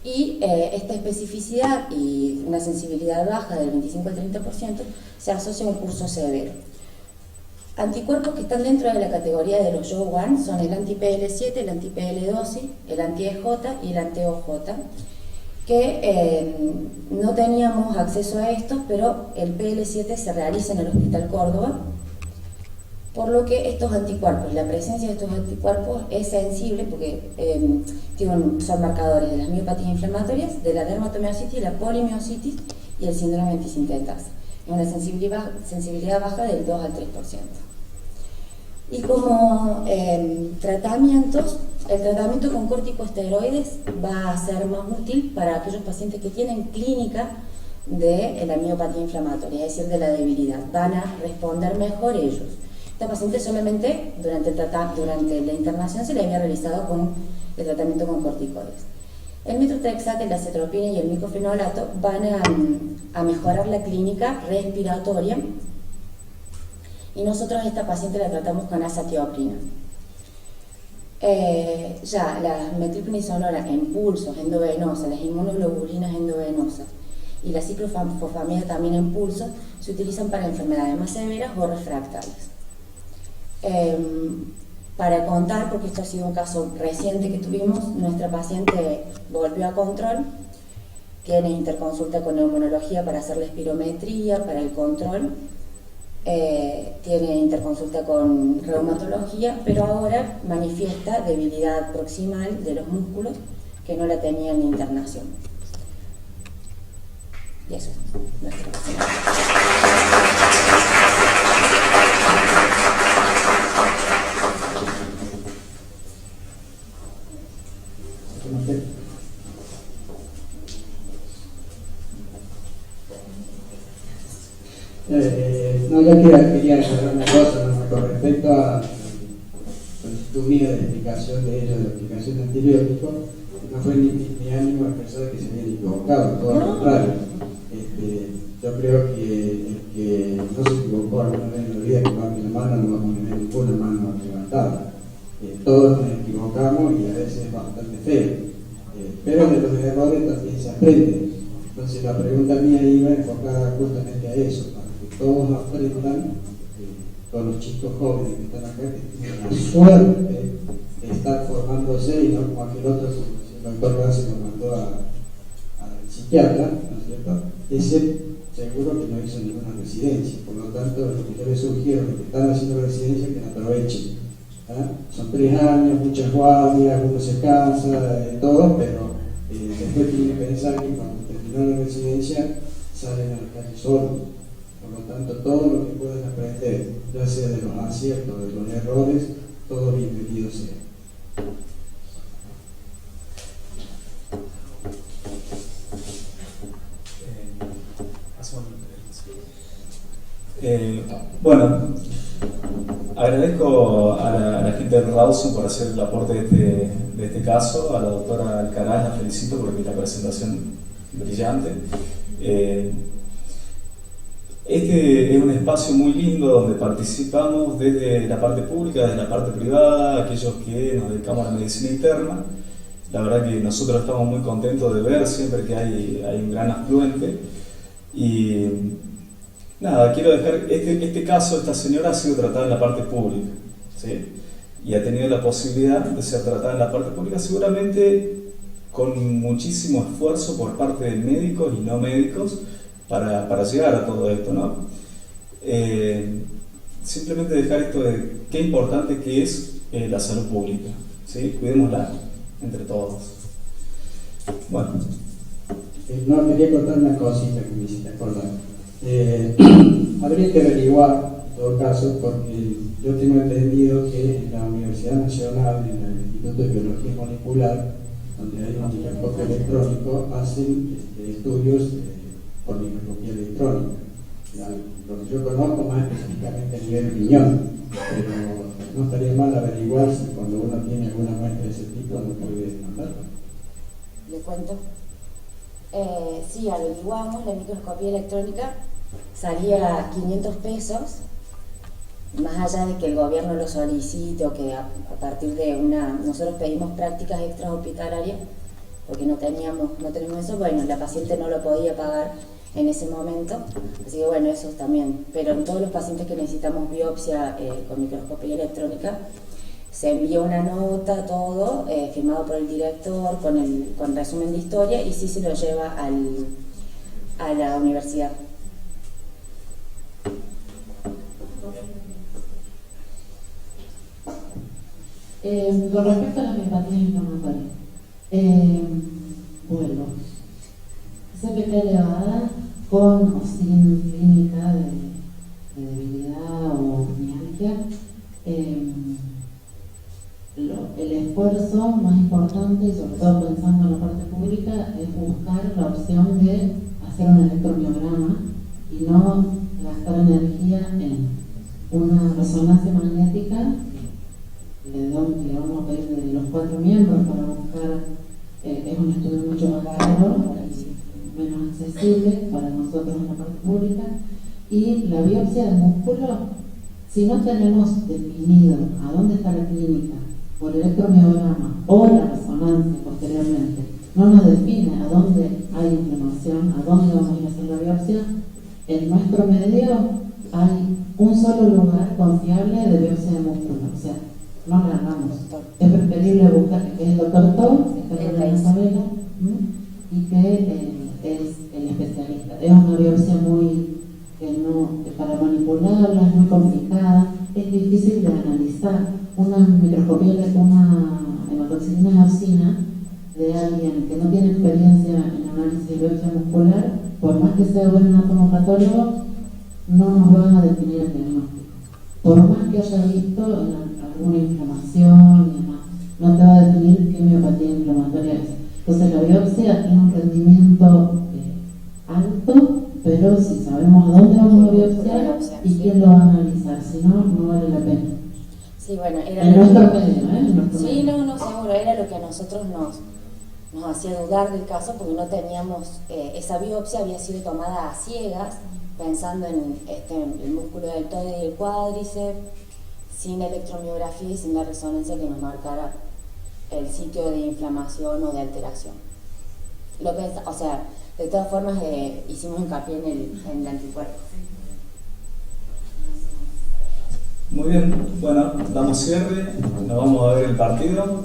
S9: Y esta especificidad y una sensibilidad baja del 25 al 30% se asocia a un curso severo. Anticuerpos que están dentro de la categoría de los JOG1 son el anti-PL7, el anti-PL12, el anti-EJ y el anti-OJ, que no teníamos acceso a estos, pero el PL7 se realiza en el Hospital Córdoba, por lo que estos anticuerpos, la presencia de estos anticuerpos es sensible porque son marcadores de las miopatías inflamatorias, de la dermatomiositis, la polimiositis y el síndrome antisintetasa. Una sensibilidad baja del 2 al 3%. Y como tratamientos, el tratamiento con corticosteroides va a ser más útil para aquellos pacientes que tienen clínica de la miopatía inflamatoria, es decir, de la debilidad. Van a responder mejor ellos. Esta paciente solamente durante la internación se le había realizado con el tratamiento con corticoides. El metotrexate, la acetropina y el micofenolato van a mejorar la clínica respiratoria, y nosotros a esta paciente la tratamos con azatioprina. Ya la metilprednisonona en pulsos endovenosas, las inmunoglobulinas endovenosas y la ciclofosfamida también en pulsos se utilizan para enfermedades más severas o refractarias. Para contar, porque esto ha sido un caso reciente que tuvimos, nuestra paciente volvió a control tiene interconsulta con neumonología para hacer la espirometría, para el control, tiene interconsulta con reumatología, pero ahora manifiesta debilidad proximal de los músculos que no la tenía en internación. Y eso es nuestro paciente.
S5: No, yo quería aclarar una cosa, ¿no? Con respecto a solicitud mía de explicación de ello, de la aplicación de antibióticos, no fue mi ánimo expresar que se habían equivocado, todo lo contrario. Yo creo que el que no se equivocó alguna vez en la vida, que levante la mano, no vamos a tener ninguna mano levantada. Todos nos equivocamos y a veces es bastante feo, pero de los errores también se aprende. Entonces la pregunta mía iba enfocada justamente a eso, para que todos aprendan, todos los chicos jóvenes que están acá, que tienen la suerte de estar formándose y no como aquel otro, el doctor Gassi nos mandó al psiquiatra, ¿no es cierto? Ese seguro que no hizo ninguna residencia, por lo tanto lo que yo les sugiero, los que están haciendo residencia, que la aprovechen. Son 3 años, muchas guardias, uno se cansa, todo, pero después tienen que pensar que cuando terminan la residencia salen a la calle solos. Por lo tanto, todo lo que puedan aprender, ya sea de los aciertos, de los errores, todo bienvenido sea.
S1: Bueno, agradezco a la gente de Rawson por hacer el aporte de este caso, a la doctora Alcaraz la felicito porque la presentación brillante. Este es un espacio muy lindo donde participamos desde la parte pública, desde la parte privada, aquellos que nos dedicamos a la medicina interna. La verdad que nosotros estamos muy contentos de ver siempre que hay un gran afluente. Y nada, quiero dejar, este caso, esta señora ha sido tratada en la parte pública, ¿sí? Y ha tenido la posibilidad de ser tratada en la parte pública, seguramente con muchísimo esfuerzo por parte de médicos y no médicos para llegar a todo esto, ¿no? Simplemente dejar esto de qué importante que es la salud pública, ¿sí? Cuidémosla entre todos. Bueno.
S5: No, quería contar una cosita que me hiciste acordar. Habría que averiguar, en todo caso, porque yo tengo entendido que en la Universidad Nacional, en el Instituto de Biología Molecular, donde hay un microscopio electrónico, hacen estudios por microscopía electrónica. Lo que yo conozco más específicamente a nivel riñón, pero no estaría mal averiguar si cuando uno tiene alguna muestra de ese tipo no puede mandarlo.
S9: ¿Le cuento? Sí, averiguamos, la microscopía electrónica salía 500 pesos, más allá de que el gobierno lo solicite o que a partir de nosotros pedimos prácticas extrahospitalarias porque no tenemos eso, bueno, la paciente no lo podía pagar en ese momento, así que bueno, eso también, pero en todos los pacientes que necesitamos biopsia con microscopía electrónica, se envía una nota, todo, firmado por el director, con resumen de historia, y sí se lo lleva a la universidad.
S6: Con respecto a la miopatía inflamatoria, vuelvo. CPK elevada con o sin clínica de debilidad o mialgia, el esfuerzo más importante, y sobre todo pensando en la parte pública, es buscar la opción de hacer un electromiograma y no gastar energía en una resonancia magnética. Le vamos a pedir de los 4 miembros para buscar, es un estudio mucho más caro y menos accesible para nosotros en la parte pública. Y la biopsia de músculo, si no tenemos definido a dónde está la clínica por electromiograma o la resonancia posteriormente, no nos define a dónde hay inflamación, a dónde vamos a ir a hacer la biopsia, en nuestro medio hay un solo lugar confiable de biopsia de músculo, o sea, no la hagamos. Es preferible buscar que el doctor Tom, que está en la Isabela, y que especialista. Es una biopsia que para manipularla es muy complicada, es difícil de analizar. Una microscopía, una hematoxilina de eosina de alguien que no tiene experiencia en análisis de biopsia muscular, por más que sea buen anatomopatólogo, no nos va a definir el diagnóstico. Por más que haya visto alguna inflamación y demás, no te va a definir qué miopatía inflamatoria es. Entonces la biopsia tiene un rendimiento alto, pero si sabemos a dónde vamos a biopsiar y quién lo va a analizar, si no, no vale la pena.
S9: Sí, bueno, era
S6: en nuestro medio,
S9: sí, no, seguro, era lo que a nosotros nos hacía dudar del caso, porque no teníamos, esa biopsia había sido tomada a ciegas, pensando en el músculo deltoide y el cuádriceps, sin electromiografía y sin la resonancia que nos marcara el sitio de inflamación o de alteración. O sea, de todas formas hicimos hincapié en el anticuerpo.
S1: Muy bien, bueno, damos cierre, nos vamos a ver el partido,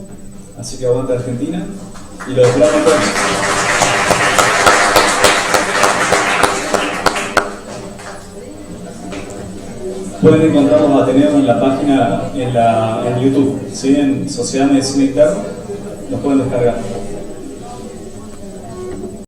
S1: así que aguanta Argentina y lo esperamos todos. Pueden encontrarnos a Ateneo en la página, en YouTube, ¿sí? En Sociedad Medicina Interna, nos pueden descargar.